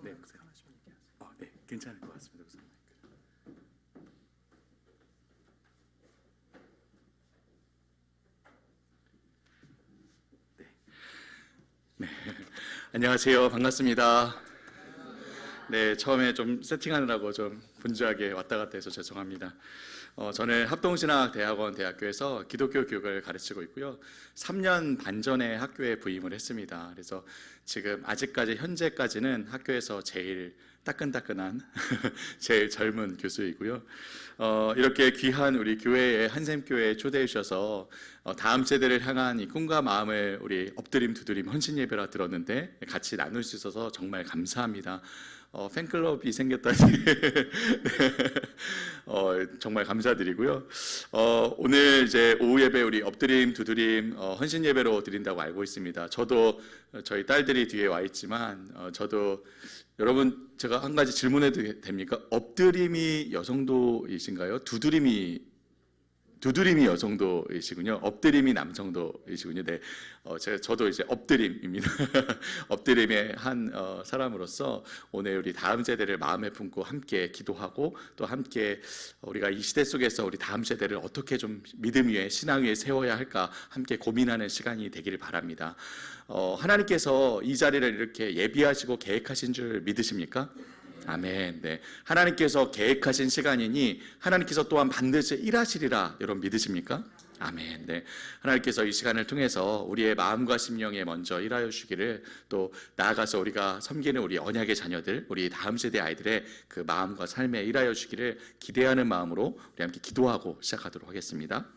네, 목사님. 네, 괜찮을 것 같습니다, 목사님. 네, 안녕하세요. 반갑습니다. 네, 처음에 좀 세팅하느라고 좀 분주하게 왔다 갔다 해서 죄송합니다. 저는 합동신학대학원 대학교에서 기독교 교육을 가르치고 있고요. 3년 반 전에 학교에 부임을 했습니다. 그래서 지금 아직까지 현재까지는 학교에서 제일 따끈따끈한 제일 젊은 교수이고요. 이렇게 귀한 우리 교회에 한샘교회에 초대해 주셔서 다음 세대를 향한 이 꿈과 마음을 우리 엎드림 두드림 헌신 예배라 들었는데 같이 나눌 수 있어서 정말 감사합니다. 팬클럽이 생겼다니 정말 감사드리고요. 오늘 이제 오후 예배 우리 엎드림 두드림 헌신 예배로 드린다고 알고 있습니다. 저도 저희 딸들이 뒤에 와 있지만 저도 여러분 제가 한 가지 질문해도 됩니까? 엎드림이 여성도이신가요? 두드림이 여성도이시군요. 엎드림이 남성도이시군요. 네, 저도 이제 엎드림입니다. 엎드림의 한 사람으로서 오늘 우리 다음 세대를 마음에 품고 함께 기도하고 또 함께 우리가 이 시대 속에서 우리 다음 세대를 어떻게 좀 믿음 위에 신앙 위에 세워야 할까 함께 고민하는 시간이 되기를 바랍니다. 하나님께서 이 자리를 이렇게 예비하시고 계획하신 줄 믿으십니까? 아멘. 네, 하나님께서 계획하신 시간이니 하나님께서 또한 반드시 일하시리라 여러분 믿으십니까? 아멘. 네, 하나님께서 이 시간을 통해서 우리의 마음과 심령에 먼저 일하여 주시기를 또 나아가서 우리가 섬기는 우리 언약의 자녀들 우리 다음 세대 아이들의 그 마음과 삶에 일하여 주기를 기대하는 마음으로 우리 함께 기도하고 시작하도록 하겠습니다.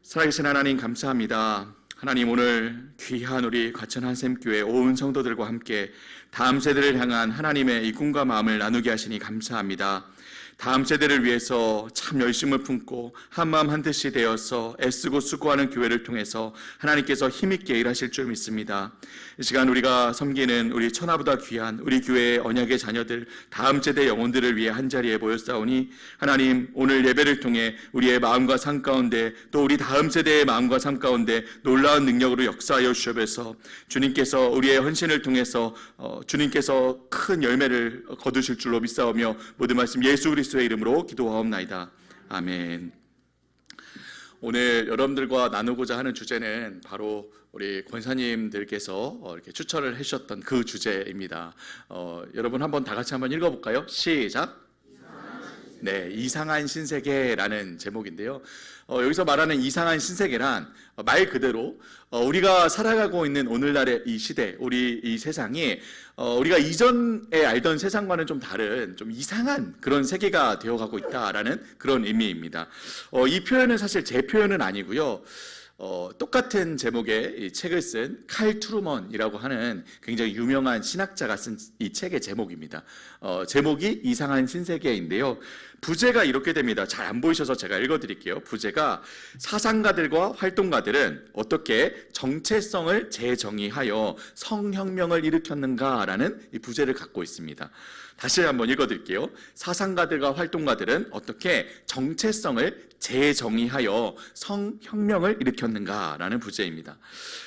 살아계신 하나님 감사합니다. 하나님 오늘 귀한 우리 과천 한샘교회 온 성도들과 함께 다음 세대를 향한 하나님의 이 꿈과 마음을 나누게 하시니 감사합니다. 다음 세대를 위해서 참 열심을 품고 한마음 한뜻이 되어서 애쓰고 수고하는 교회를 통해서 하나님께서 힘있게 일하실 줄 믿습니다. 이 시간 우리가 섬기는 우리 천하보다 귀한 우리 교회의 언약의 자녀들 다음 세대 영혼들을 위해 한자리에 모였사오니 하나님 오늘 예배를 통해 우리의 마음과 삶 가운데 또 우리 다음 세대의 마음과 삶 가운데 놀라운 능력으로 역사하여 주셔서 주님께서 우리의 헌신을 통해서 주님께서 큰 열매를 거두실 줄로 믿사오며 모든 말씀 예수 그리스도의 이름으로 기도하옵나이다. 아멘. 오늘 여러분들과 나누고자 하는 주제는 바로 우리 권사님들께서 이렇게 추천을 해주셨던 그 주제입니다. 여러분 한번 다 같이 한번 읽어볼까요? 시작. 네, 이상한 신세계라는 제목인데요. 여기서 말하는 이상한 신세계란 말 그대로 우리가 살아가고 있는 오늘날의 이 시대, 우리 이 세상이 우리가 이전에 알던 세상과는 좀 다른 좀 이상한 그런 세계가 되어가고 있다라는 그런 의미입니다. 이 표현은 사실 제 표현은 아니고요. 똑같은 제목의 이 책을 쓴 칼 트루먼이라고 하는 굉장히 유명한 신학자가 쓴 이 책의 제목입니다. 제목이 이상한 신세계인데요. 부제가 이렇게 됩니다. 잘 안 보이셔서 제가 읽어드릴게요. 부제가 사상가들과 활동가들은 어떻게 정체성을 재정의하여 성혁명을 일으켰는가라는 이 부제를 갖고 있습니다. 다시 한번 읽어드릴게요. 사상가들과 활동가들은 어떻게 정체성을 재정의하여 성혁명을 일으켰는가라는 부제입니다.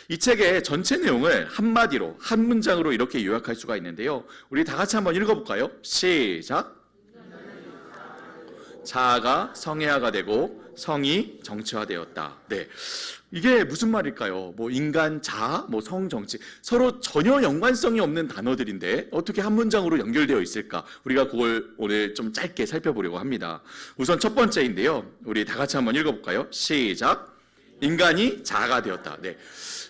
이 책의 전체 내용을 한마디로 한 문장으로 이렇게 요약할 수가 있는데요. 우리 다 같이 한번 읽어볼까요? 시작. 자아가 성애화가 되고 성이 정치화되었다. 네, 이게 무슨 말일까요? 뭐 인간 자아, 뭐 성 정치 서로 전혀 연관성이 없는 단어들인데 어떻게 한 문장으로 연결되어 있을까? 우리가 그걸 오늘 좀 짧게 살펴보려고 합니다. 우선 첫 번째인데요. 우리 다 같이 한번 읽어볼까요? 시작. 인간이 자아가 되었다. 네,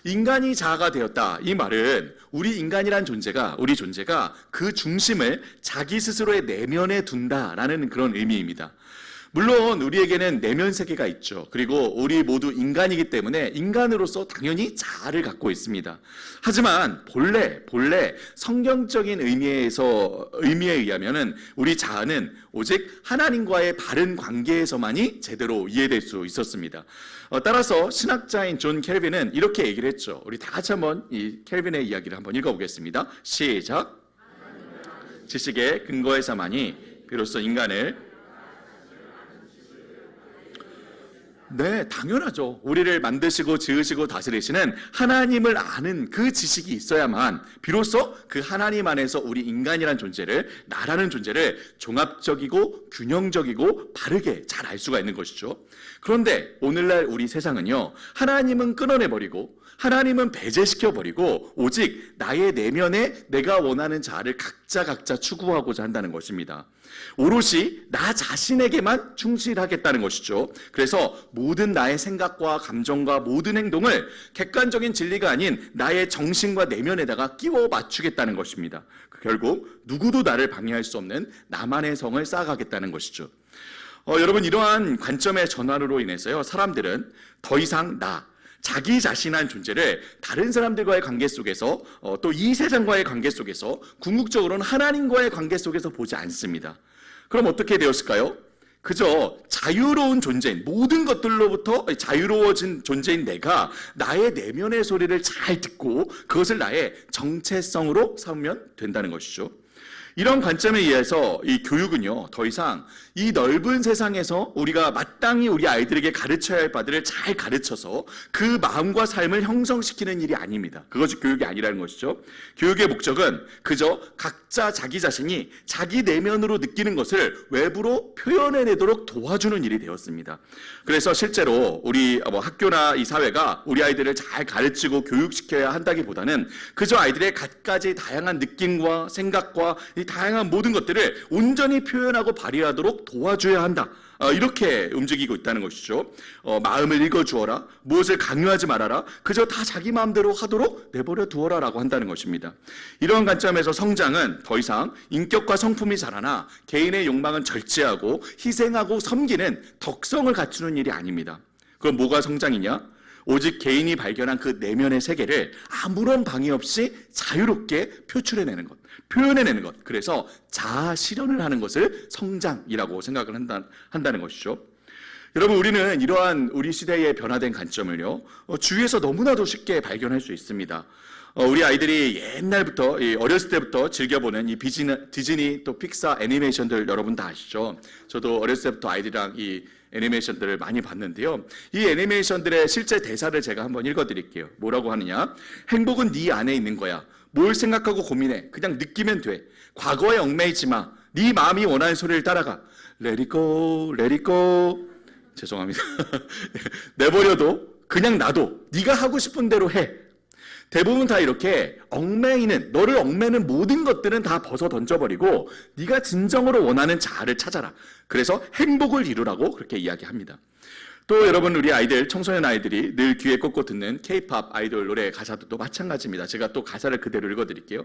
인간이 자아가 되었다. 이 말은 우리 인간이란 존재가 우리 존재가 그 중심을 자기 스스로의 내면에 둔다라는 그런 의미입니다. 물론 우리에게는 내면 세계가 있죠. 그리고 우리 모두 인간이기 때문에 인간으로서 당연히 자아를 갖고 있습니다. 하지만 본래 성경적인 의미에 의하면은 우리 자아는 오직 하나님과의 바른 관계에서만이 제대로 이해될 수 있었습니다. 따라서 신학자인 존 켈빈은 이렇게 얘기를 했죠. 우리 다 같이 한번 이 켈빈의 이야기를 한번 읽어보겠습니다. 시작. 지식의 근거에서만이 비로소 인간을 네, 당연하죠. 우리를 만드시고 지으시고 다스리시는 하나님을 아는 그 지식이 있어야만 비로소 그 하나님 안에서 우리 인간이란 존재를, 나라는 존재를 종합적이고 균형적이고 바르게 잘 알 수가 있는 것이죠. 그런데 오늘날 우리 세상은요, 하나님은 끊어내버리고 하나님은 배제시켜버리고 오직 나의 내면에 내가 원하는 자아를 각자 추구하고자 한다는 것입니다. 오롯이 나 자신에게만 충실하겠다는 것이죠. 그래서 모든 나의 생각과 감정과 모든 행동을 객관적인 진리가 아닌 나의 정신과 내면에다가 끼워 맞추겠다는 것입니다. 결국 누구도 나를 방해할 수 없는 나만의 성을 쌓아가겠다는 것이죠. 여러분, 이러한 관점의 전환으로 인해서요, 사람들은 더 이상 자기 자신한 존재를 다른 사람들과의 관계 속에서 또 이 세상과의 관계 속에서 궁극적으로는 하나님과의 관계 속에서 보지 않습니다. 그럼 어떻게 되었을까요? 그저 자유로운 존재인, 모든 것들로부터 자유로워진 존재인 내가 나의 내면의 소리를 잘 듣고 그것을 나의 정체성으로 삼으면 된다는 것이죠. 이런 관점에 의해서 이 교육은요, 더 이상 이 넓은 세상에서 우리가 마땅히 우리 아이들에게 가르쳐야 할 바들을 잘 가르쳐서 그 마음과 삶을 형성시키는 일이 아닙니다. 그것이 교육이 아니라는 것이죠. 교육의 목적은 그저 각자 자기 자신이 자기 내면으로 느끼는 것을 외부로 표현해내도록 도와주는 일이 되었습니다. 그래서 실제로 우리 학교나 이 사회가 우리 아이들을 잘 가르치고 교육시켜야 한다기보다는 그저 아이들의 갖가지 다양한 느낌과 생각과 이 다양한 모든 것들을 온전히 표현하고 발휘하도록 도와줘야 한다. 이렇게 움직이고 있다는 것이죠. 마음을 읽어주어라, 무엇을 강요하지 말아라, 그저 다 자기 마음대로 하도록 내버려 두어라라고 한다는 것입니다. 이러한 관점에서 성장은 더 이상 인격과 성품이 자라나 개인의 욕망은 절제하고 희생하고 섬기는 덕성을 갖추는 일이 아닙니다. 그럼 뭐가 성장이냐? 오직 개인이 발견한 그 내면의 세계를 아무런 방해 없이 자유롭게 표출해내는 것, 표현해내는 것. 그래서 자아 실현을 하는 것을 성장이라고 생각을 한다는 것이죠. 여러분, 우리는 이러한 우리 시대의 변화된 관점을요, 주위에서 너무나도 쉽게 발견할 수 있습니다. 우리 아이들이 옛날부터, 어렸을 때부터 즐겨보는 이 디즈니 또 픽사 애니메이션들 여러분 다 아시죠? 저도 어렸을 때부터 아이들이랑 이 애니메이션들을 많이 봤는데요. 이 애니메이션들의 실제 대사를 제가 한번 읽어드릴게요. 뭐라고 하느냐? 행복은 네 안에 있는 거야. 뭘 생각하고 고민해. 그냥 느끼면 돼. 과거에 얽매이지 마. 네 마음이 원하는 소리를 따라가. Let it go, let it go. 죄송합니다. 내버려도 그냥 놔둬. 네가 하고 싶은 대로 해. 대부분 다 이렇게 너를 얽매는 모든 것들은 다 벗어 던져버리고 네가 진정으로 원하는 자아를 찾아라. 그래서 행복을 이루라고 그렇게 이야기합니다. 또 여러분, 우리 아이들, 청소년 아이들이 늘 귀에 꽂고 듣는 K-팝 아이돌 노래 가사도 마찬가지입니다. 제가 또 가사를 그대로 읽어드릴게요.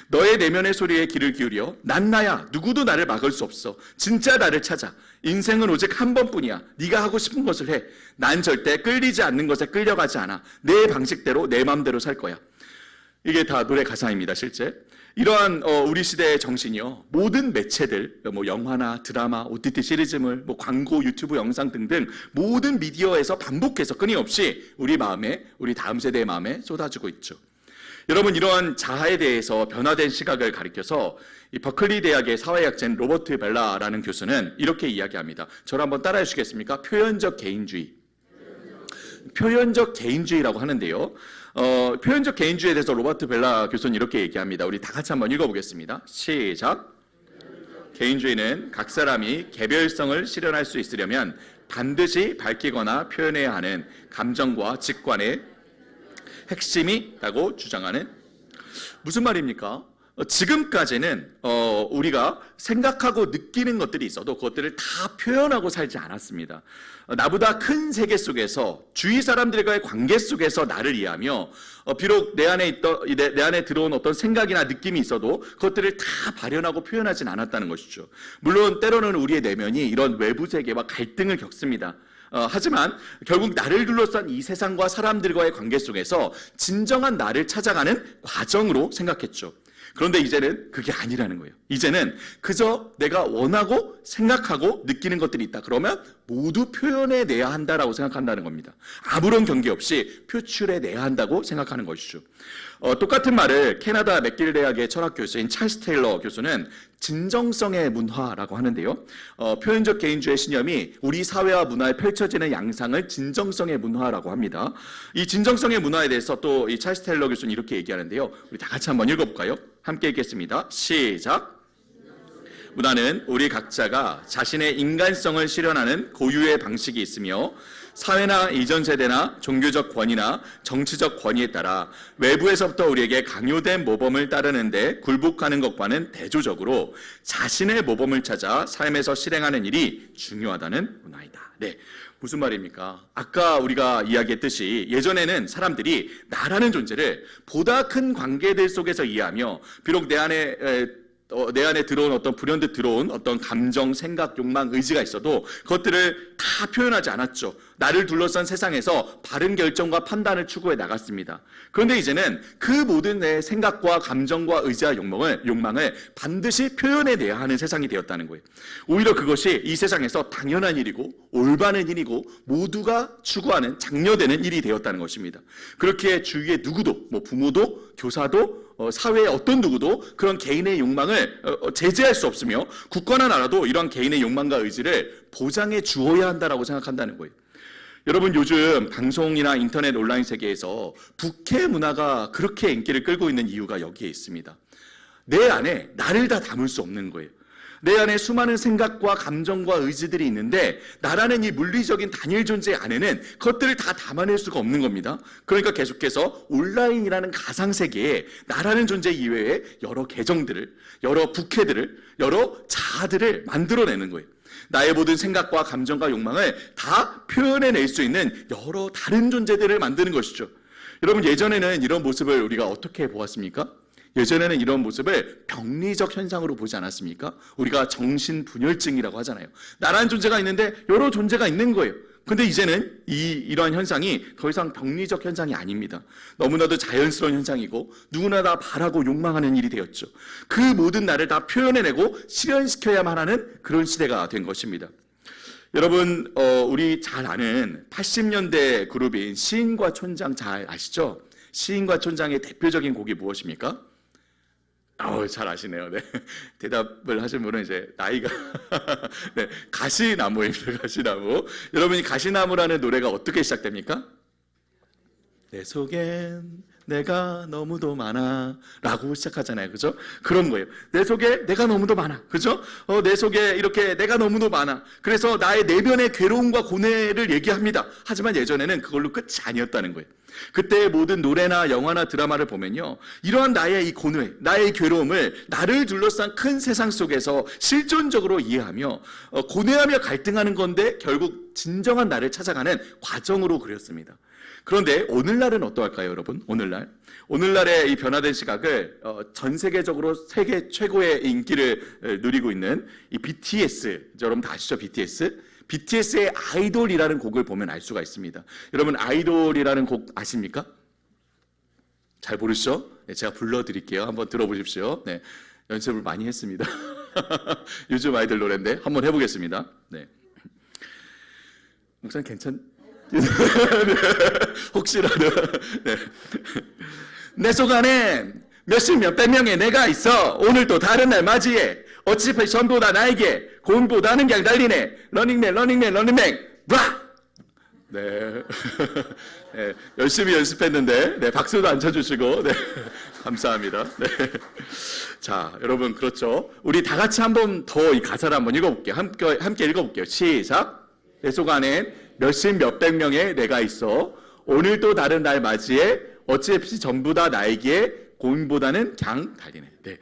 너의 내면의 소리에 귀를 기울여. 난 나야. 누구도 나를 막을 수 없어. 진짜 나를 찾아. 인생은 오직 한 번뿐이야. 네가 하고 싶은 것을 해. 난 절대 끌리지 않는 것에 끌려가지 않아. 내 방식대로 내 마음대로 살 거야. 이게 다 노래 가사입니다, 실제. 이러한 우리 시대의 정신이요, 모든 매체들, 영화나 드라마, OTT 시리즈물, 광고, 유튜브 영상 등등 모든 미디어에서 반복해서 끊임없이 우리 마음에, 우리 다음 세대의 마음에 쏟아지고 있죠. 여러분, 이러한 자아에 대해서 변화된 시각을 가리켜서 이 버클리 대학의 사회학자인 로버트 벨라라는 교수는 이렇게 이야기합니다. 저를 한번 따라해 주시겠습니까? 표현적 개인주의라고 하는데요. 표현적 개인주의에 대해서 로버트 벨라 교수는 이렇게 얘기합니다. 우리 다 같이 한번 읽어보겠습니다. 시작. 개인주의는 각 사람이 개별성을 실현할 수 있으려면 반드시 밝히거나 표현해야 하는 감정과 직관의 핵심이라고 주장하는, 무슨 말입니까? 지금까지는 우리가 생각하고 느끼는 것들이 있어도 그것들을 다 표현하고 살지 않았습니다. 나보다 큰 세계 속에서, 주위 사람들과의 관계 속에서 나를 이해하며 비록 내 안에 들어온 어떤 생각이나 느낌이 있어도 그것들을 다 발현하고 표현하진 않았다는 것이죠. 물론 때로는 우리의 내면이 이런 외부 세계와 갈등을 겪습니다. 하지만 결국 나를 둘러싼 이 세상과 사람들과의 관계 속에서 진정한 나를 찾아가는 과정으로 생각했죠. 그런데 이제는 그게 아니라는 거예요. 이제는 그저 내가 원하고 생각하고 느끼는 것들이 있다. 그러면 모두 표현해내야 한다라고 생각한다는 겁니다. 아무런 경계 없이 표출해내야 한다고 생각하는 것이죠. 똑같은 말을 캐나다 맥길 대학의 철학 교수인 찰스 테일러 교수는 진정성의 문화라고 하는데요. 표현적 개인주의 신념이 우리 사회와 문화에 펼쳐지는 양상을 진정성의 문화라고 합니다. 이 진정성의 문화에 대해서 또 이 찰스 테일러 교수는 이렇게 얘기하는데요. 우리 다 같이 한번 읽어볼까요? 함께 읽겠습니다. 시작. 문화는 우리 각자가 자신의 인간성을 실현하는 고유의 방식이 있으며 사회나 이전 세대나 종교적 권위나 정치적 권위에 따라 외부에서부터 우리에게 강요된 모범을 따르는데 굴복하는 것과는 대조적으로 자신의 모범을 찾아 삶에서 실행하는 일이 중요하다는 문화이다. 네, 무슨 말입니까? 아까 우리가 이야기했듯이 예전에는 사람들이 나라는 존재를 보다 큰 관계들 속에서 이해하며 비록 내 안에 들어온 어떤 불현듯 들어온 어떤 감정, 생각, 욕망, 의지가 있어도 그것들을 다 표현하지 않았죠. 나를 둘러싼 세상에서 바른 결정과 판단을 추구해 나갔습니다. 그런데 이제는 그 모든 내 생각과 감정과 의지와 욕망을 반드시 표현해내야 하는 세상이 되었다는 거예요. 오히려 그것이 이 세상에서 당연한 일이고 올바른 일이고 모두가 추구하는 장려되는 일이 되었다는 것입니다. 그렇게 주위의 누구도, 부모도, 교사도, 사회의 어떤 누구도 그런 개인의 욕망을 제재할 수 없으며 국가나 나라도 이런 개인의 욕망과 의지를 보장해 주어야 한다라고 생각한다는 거예요. 여러분, 요즘 방송이나 인터넷 온라인 세계에서 북해 문화가 그렇게 인기를 끌고 있는 이유가 여기에 있습니다. 내 안에 나를 다 담을 수 없는 거예요. 내 안에 수많은 생각과 감정과 의지들이 있는데 나라는 이 물리적인 단일 존재 안에는 그것들을 다 담아낼 수가 없는 겁니다. 그러니까 계속해서 온라인이라는 가상세계에 나라는 존재 이외에 여러 계정들을, 여러 부캐들을, 여러 자아들을 만들어내는 거예요. 나의 모든 생각과 감정과 욕망을 다 표현해낼 수 있는 여러 다른 존재들을 만드는 것이죠. 여러분, 예전에는 이런 모습을 우리가 어떻게 보았습니까? 예전에는 이런 모습을 병리적 현상으로 보지 않았습니까? 우리가 정신분열증이라고 하잖아요. 나라는 존재가 있는데 여러 존재가 있는 거예요. 근데 이제는 이러한 현상이 더 이상 병리적 현상이 아닙니다. 너무나도 자연스러운 현상이고 누구나 다 바라고 욕망하는 일이 되었죠. 그 모든 나를 다 표현해내고 실현시켜야만 하는 그런 시대가 된 것입니다. 여러분, 우리 잘 아는 80년대 그룹인 시인과 촌장 잘 아시죠? 시인과 촌장의 대표적인 곡이 무엇입니까? 잘 아시네요. 네. 대답을 하신 분은 이제 나이가 네, 가시나무입니다. 가시나무. 여러분이 가시나무라는 노래가 어떻게 시작됩니까? 내 속엔 내가 너무도 많아 라고 시작하잖아요. 그죠? 그런 거예요. 내 속에 내가 너무도 많아. 그죠? 내 속에 이렇게 내가 너무도 많아. 그래서 나의 내면의 괴로움과 고뇌를 얘기합니다. 하지만 예전에는 그걸로 끝이 아니었다는 거예요. 그때 모든 노래나 영화나 드라마를 보면요, 이러한 나의 이 고뇌, 나의 괴로움을 나를 둘러싼 큰 세상 속에서 실존적으로 이해하며 고뇌하며 갈등하는 건데 결국 진정한 나를 찾아가는 과정으로 그렸습니다. 그런데 오늘날은 어떠할까요, 여러분? 오늘날의 이 변화된 시각을 전 세계적으로 세계 최고의 인기를 누리고 있는 이 BTS, 여러분 다 아시죠? BTS의 아이돌이라는 곡을 보면 알 수가 있습니다. 여러분, 아이돌이라는 곡 아십니까? 잘 모르시죠? 네, 제가 불러드릴게요. 한번 들어보십시오. 네, 연습을 많이 했습니다. 요즘 아이들 노래인데 한번 해보겠습니다. 네. 목사님 네. 혹시라도 네. 내 속 안에 몇십 몇백 명의 내가 있어. 오늘도 다른 날 맞이해. 어차피 전부 다 나에게 공보다는 그냥 달리네. 러닝맨 와! 네. 네, 열심히 연습했는데 네, 박수도 안 쳐주시고 네, 감사합니다. 네. 자, 여러분, 그렇죠. 우리 다 같이 한번 더 이 가사를 한번 읽어볼게요. 함께 읽어볼게요. 시작. 내 속 안엔 몇십 몇백 명의 내가 있어. 오늘도 다른 날 맞이해. 어찌없이 전부 다 나에게 고인보다는 그냥 달리네. 네.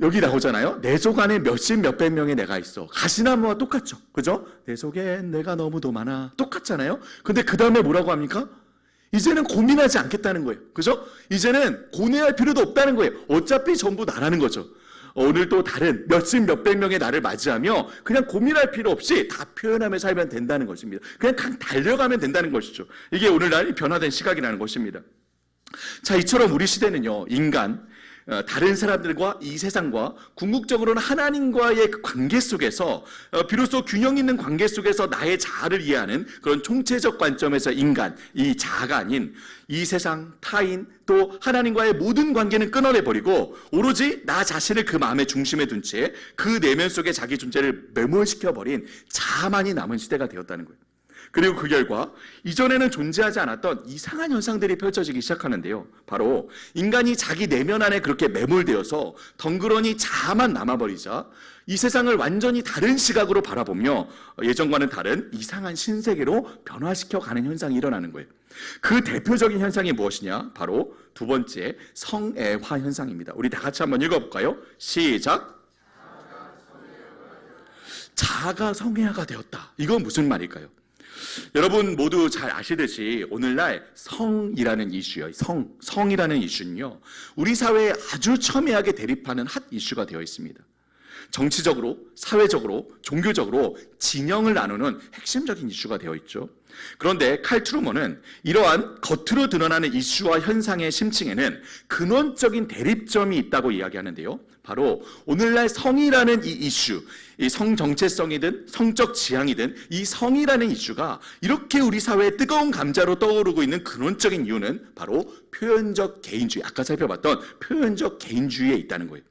여기 나오잖아요. 내 속 안에 몇십 몇백 명의 내가 있어. 가시나무와 똑같죠. 그죠? 내 속엔 내가 너무도 많아. 똑같잖아요. 근데 그 다음에 뭐라고 합니까? 이제는 고민하지 않겠다는 거예요. 그죠? 이제는 고뇌할 필요도 없다는 거예요. 어차피 전부 나라는 거죠. 오늘도 다른 몇십 몇백 명의 나를 맞이하며 그냥 고민할 필요 없이 다 표현하며 살면 된다는 것입니다. 그냥 달려가면 된다는 것이죠. 이게 오늘날 변화된 시각이라는 것입니다. 자, 이처럼 우리 시대는요, 인간, 다른 사람들과 이 세상과 궁극적으로는 하나님과의 그 관계 속에서 비로소 균형 있는 관계 속에서 나의 자아를 이해하는 그런 총체적 관점에서 인간, 이 자아가 아닌 이 세상, 타인, 또 하나님과의 모든 관계는 끊어내버리고 오로지 나 자신을 그 마음의 중심에 둔 채 그 내면 속에 자기 존재를 매몰시켜버린 자아만이 남은 시대가 되었다는 거예요. 그리고 그 결과 이전에는 존재하지 않았던 이상한 현상들이 펼쳐지기 시작하는데요. 바로 인간이 자기 내면 안에 그렇게 매몰되어서 덩그러니 자아만 남아버리자 이 세상을 완전히 다른 시각으로 바라보며 예전과는 다른 이상한 신세계로 변화시켜가는 현상이 일어나는 거예요. 그 대표적인 현상이 무엇이냐? 바로 두 번째 성애화 현상입니다. 우리 다 같이 한번 읽어볼까요? 시작! 자아가 성애화가 되었다. 이건 무슨 말일까요? 여러분 모두 잘 아시듯이 오늘날 성이라는 이슈요. 성이라는 이슈는요. 우리 사회에 아주 첨예하게 대립하는 핫 이슈가 되어 있습니다. 정치적으로, 사회적으로, 종교적으로 진영을 나누는 핵심적인 이슈가 되어 있죠. 그런데 칼 트루먼은 이러한 겉으로 드러나는 이슈와 현상의 심층에는 근원적인 대립점이 있다고 이야기하는데요. 바로 오늘날 성이라는 이 이슈, 이 성 정체성이든 성적 지향이든 이 성이라는 이슈가 이렇게 우리 사회의 뜨거운 감자로 떠오르고 있는 근원적인 이유는 바로 표현적 개인주의, 아까 살펴봤던 표현적 개인주의에 있다는 거예요.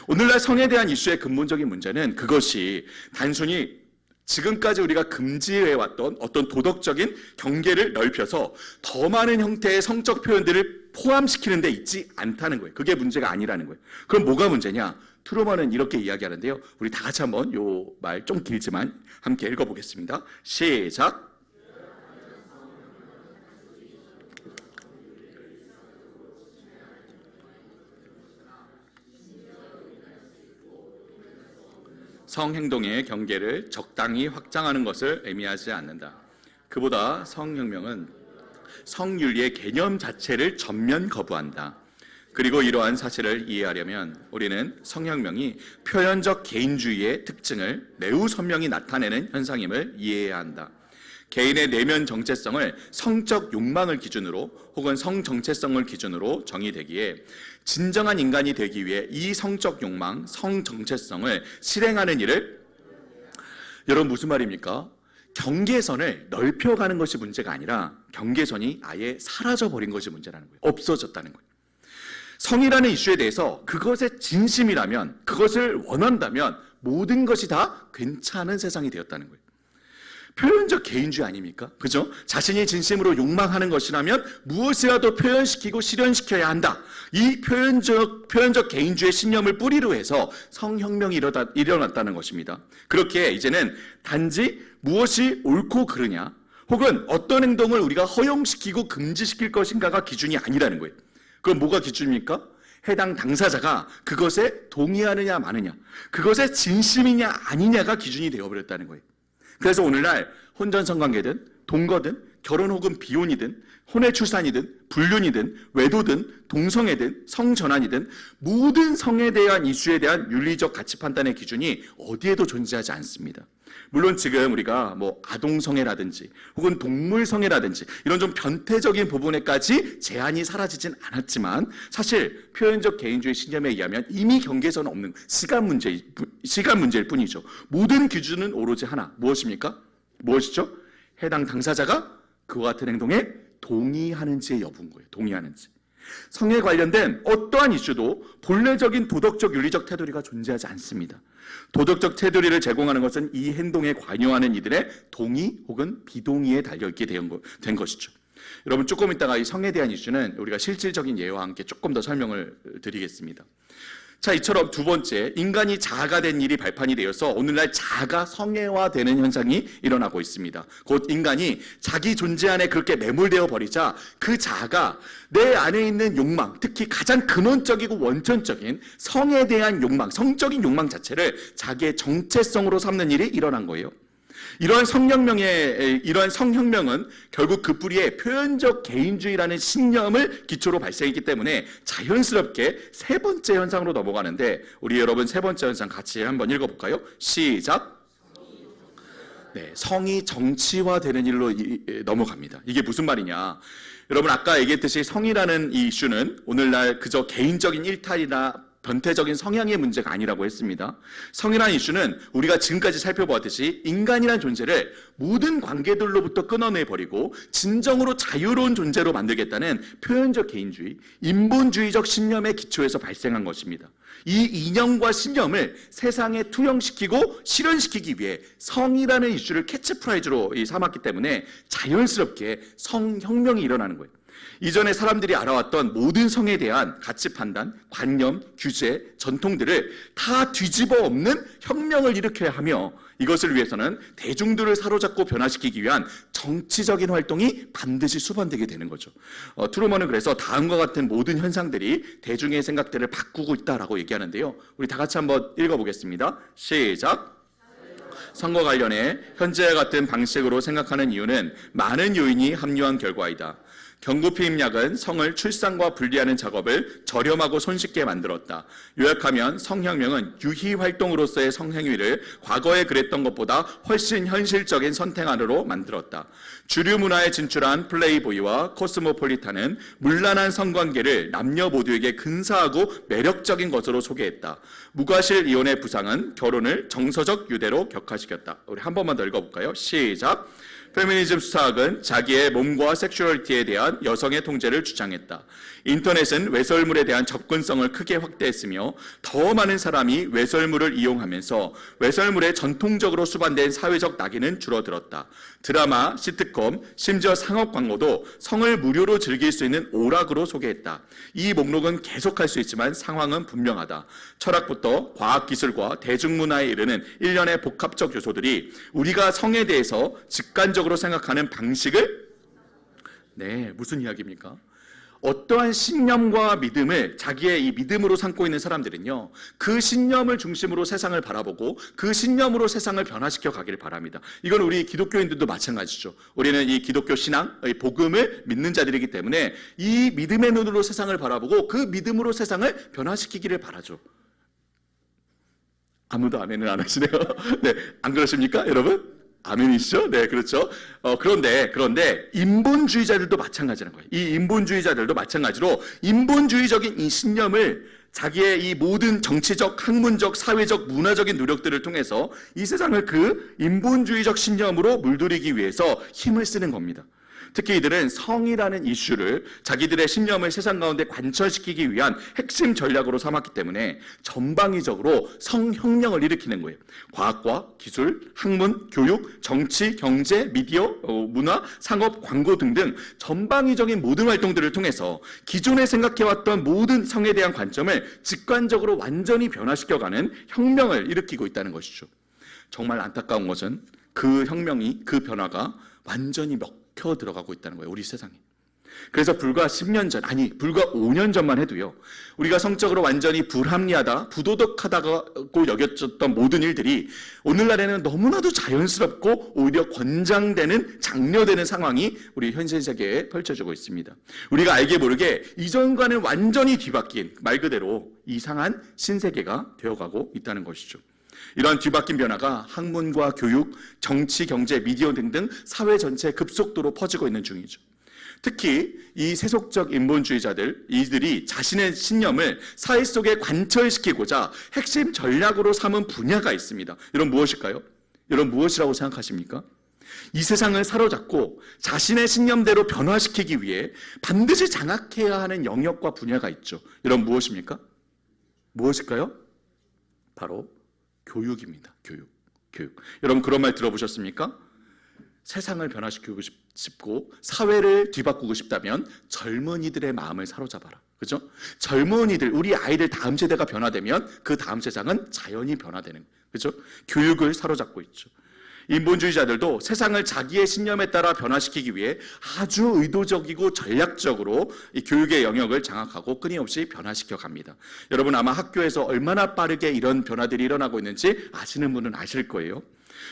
오늘날 성에 대한 이슈의 근본적인 문제는 그것이 단순히 지금까지 우리가 금지해왔던 어떤 도덕적인 경계를 넓혀서 더 많은 형태의 성적 표현들을 포함시키는 데 있지 않다는 거예요. 그게 문제가 아니라는 거예요. 그럼 뭐가 문제냐? 트루먼은 이렇게 이야기하는데요. 우리 다 같이 한번 요 말 좀 길지만 함께 읽어보겠습니다. 시작! 성행동의 경계를 적당히 확장하는 것을 의미하지 않는다. 그보다 성혁명은 성윤리의 개념 자체를 전면 거부한다. 그리고 이러한 사실을 이해하려면 우리는 성혁명이 표현적 개인주의의 특징을 매우 선명히 나타내는 현상임을 이해해야 한다. 개인의 내면 정체성을 성적 욕망을 기준으로 혹은 성 정체성을 기준으로 정의되기에 진정한 인간이 되기 위해 이 성적 욕망, 성 정체성을 실행하는 일을 여러분 무슨 말입니까? 경계선을 넓혀가는 것이 문제가 아니라 경계선이 아예 사라져버린 것이 문제라는 거예요. 없어졌다는 거예요. 성이라는 이슈에 대해서 그것의 진심이라면, 그것을 원한다면 모든 것이 다 괜찮은 세상이 되었다는 거예요. 표현적 개인주의 아닙니까? 그죠? 자신이 진심으로 욕망하는 것이라면 무엇이라도 표현시키고 실현시켜야 한다. 이 표현적 개인주의 신념을 뿌리로 해서 성혁명이 일어났다는 것입니다. 그렇게 이제는 단지 무엇이 옳고 그르냐, 혹은 어떤 행동을 우리가 허용시키고 금지시킬 것인가가 기준이 아니라는 거예요. 그럼 뭐가 기준입니까? 해당 당사자가 그것에 동의하느냐 마느냐, 그것에 진심이냐 아니냐가 기준이 되어버렸다는 거예요. 그래서 오늘날 혼전성관계든 동거든 결혼 혹은 비혼이든 혼외 출산이든 불륜이든 외도든 동성애든 성전환이든 모든 성에 대한 이슈에 대한 윤리적 가치 판단의 기준이 어디에도 존재하지 않습니다. 물론 지금 우리가 뭐 아동성애라든지 혹은 동물성애라든지 이런 좀 변태적인 부분에까지 제한이 사라지진 않았지만 사실 표현적 개인주의 신념에 의하면 이미 경계선은 없는 시간 문제일 뿐이죠. 모든 기준은 오로지 하나, 무엇입니까? 무엇이죠? 해당 당사자가 그와 같은 행동에 동의하는지의 여부인 거예요. 동의하는지. 성에 관련된 어떠한 이슈도 본래적인 도덕적 윤리적 테두리가 존재하지 않습니다. 도덕적 테두리를 제공하는 것은 이 행동에 관여하는 이들의 동의 혹은 비동의에 달려있게 된 것이죠. 여러분 조금 이따가 이 성에 대한 이슈는 우리가 실질적인 예와 함께 조금 더 설명을 드리겠습니다. 자, 이처럼 두 번째, 인간이 자아가 된 일이 발판이 되어서 오늘날 자아가 성애화되는 현상이 일어나고 있습니다. 곧 인간이 자기 존재 안에 그렇게 매몰되어 버리자 그 자아가 내 안에 있는 욕망, 특히 가장 근원적이고 원천적인 성에 대한 욕망, 성적인 욕망 자체를 자기의 정체성으로 삼는 일이 일어난 거예요. 이러한 성혁명은 결국 그 뿌리에 표현적 개인주의라는 신념을 기초로 발생했기 때문에 자연스럽게 세 번째 현상으로 넘어가는데 우리 여러분 세 번째 현상 같이 한번 읽어볼까요? 시작! 네, 성이 정치화되는 일로 넘어갑니다. 이게 무슨 말이냐? 여러분 아까 얘기했듯이 성이라는 이 이슈는 오늘날 그저 개인적인 일탈이나 변태적인 성향의 문제가 아니라고 했습니다. 성이라는 이슈는 우리가 지금까지 살펴보았듯이 인간이라는 존재를 모든 관계들로부터 끊어내버리고 진정으로 자유로운 존재로 만들겠다는 표현적 개인주의, 인본주의적 신념의 기초에서 발생한 것입니다. 이 이념과 신념을 세상에 투영시키고 실현시키기 위해 성이라는 이슈를 캐치프라이즈로 삼았기 때문에 자연스럽게 성혁명이 일어나는 거예요. 이전에 사람들이 알아왔던 모든 성에 대한 가치 판단, 관념, 규제, 전통들을 다 뒤집어 엎는 혁명을 일으켜야 하며 이것을 위해서는 대중들을 사로잡고 변화시키기 위한 정치적인 활동이 반드시 수반되게 되는 거죠. 트루먼은 그래서 다음과 같은 모든 현상들이 대중의 생각들을 바꾸고 있다라고 얘기하는데요. 우리 다 같이 한번 읽어보겠습니다. 시작! 성과 관련해 현재와 같은 방식으로 생각하는 이유는 많은 요인이 합류한 결과이다. 경구피임약은 성을 출산과 분리하는 작업을 저렴하고 손쉽게 만들었다. 요약하면 성혁명은 유희활동으로서의 성행위를 과거에 그랬던 것보다 훨씬 현실적인 선택 안으로 만들었다. 주류 문화에 진출한 플레이보이와 코스모폴리탄은 문란한 성관계를 남녀 모두에게 근사하고 매력적인 것으로 소개했다. 무과실 이혼의 부상은 결혼을 정서적 유대로 격화시켰다. 우리 한 번만 더 읽어볼까요? 시작! 페미니즘 수사학은 자기의 몸과 섹슈얼리티에 대한 여성의 통제를 주장했다. 인터넷은 외설물에 대한 접근성을 크게 확대했으며 더 많은 사람이 외설물을 이용하면서 외설물에 전통적으로 수반된 사회적 낙인은 줄어들었다. 드라마, 시트콤, 심지어 상업 광고도 성을 무료로 즐길 수 있는 오락으로 소개했다. 이 목록은 계속할 수 있지만 상황은 분명하다. 철학부터 과학기술과 대중문화에 이르는 일련의 복합적 요소들이 우리가 성에 대해서 직관적으로 생각하는 방식을 무슨 이야기입니까? 어떠한 신념과 믿음을 자기의 이 믿음으로 삼고 있는 사람들은요, 그 신념을 중심으로 세상을 바라보고 그 신념으로 세상을 변화시켜 가기를 바랍니다. 이건 우리 기독교인들도 마찬가지죠. 우리는 이 기독교 신앙, 이 복음을 믿는 자들이기 때문에 이 믿음의 눈으로 세상을 바라보고 그 믿음으로 세상을 변화시키기를 바라죠. 아무도 아멘을 안 하시네요. 네, 안 그러십니까, 여러분? 아멘이시죠? 네, 그렇죠. 그런데 인본주의자들도 마찬가지라는 거예요. 이 인본주의자들도 마찬가지로 인본주의적인 이 신념을 자기의 이 모든 정치적, 학문적, 사회적, 문화적인 노력들을 통해서 이 세상을 그 인본주의적 신념으로 물들이기 위해서 힘을 쓰는 겁니다. 특히 이들은 성이라는 이슈를 자기들의 신념을 세상 가운데 관철시키기 위한 핵심 전략으로 삼았기 때문에 전방위적으로 성혁명을 일으키는 거예요. 과학과 기술, 학문, 교육, 정치, 경제, 미디어, 문화, 상업, 광고 등등 전방위적인 모든 활동들을 통해서 기존에 생각해왔던 모든 성에 대한 관점을 직관적으로 완전히 변화시켜가는 혁명을 일으키고 있다는 것이죠. 정말 안타까운 것은 그 혁명이, 그 변화가 완전히 먹혀 들어가고 있다는 거예요, 우리 세상에. 그래서 불과 10년 전, 불과 5년 전만 해도요, 우리가 성적으로 완전히 불합리하다, 부도덕하다고 여겨졌던 모든 일들이 오늘날에는 너무나도 자연스럽고 오히려 권장되는, 장려되는 상황이 우리 현실 세계에 펼쳐지고 있습니다. 우리가 알게 모르게 이전과는 완전히 뒤바뀐, 말 그대로 이상한 신세계가 되어가고 있다는 것이죠. 이러한 뒤바뀐 변화가 학문과 교육, 정치, 경제, 미디어 등등 사회 전체에 급속도로 퍼지고 있는 중이죠. 특히 이 세속적 인본주의자들, 이들이 자신의 신념을 사회 속에 관철시키고자 핵심 전략으로 삼은 분야가 있습니다. 이런 무엇일까요? 이런 무엇이라고 생각하십니까? 이 세상을 사로잡고 자신의 신념대로 변화시키기 위해 반드시 장악해야 하는 영역과 분야가 있죠. 이런 무엇입니까? 무엇일까요? 바로 교육입니다. 교육. 여러분 그런 말 들어보셨습니까? 세상을 변화시키고 싶고 사회를 뒤바꾸고 싶다면 젊은이들의 마음을 사로잡아라. 그죠? 젊은이들, 우리 아이들 다음 세대가 변화되면 그 다음 세상은 자연히 변화되는 거예요. 그죠? 교육을 사로잡고 있죠. 인본주의자들도 세상을 자기의 신념에 따라 변화시키기 위해 아주 의도적이고 전략적으로 이 교육의 영역을 장악하고 끊임없이 변화시켜 갑니다. 여러분 아마 학교에서 얼마나 빠르게 이런 변화들이 일어나고 있는지 아시는 분은 아실 거예요.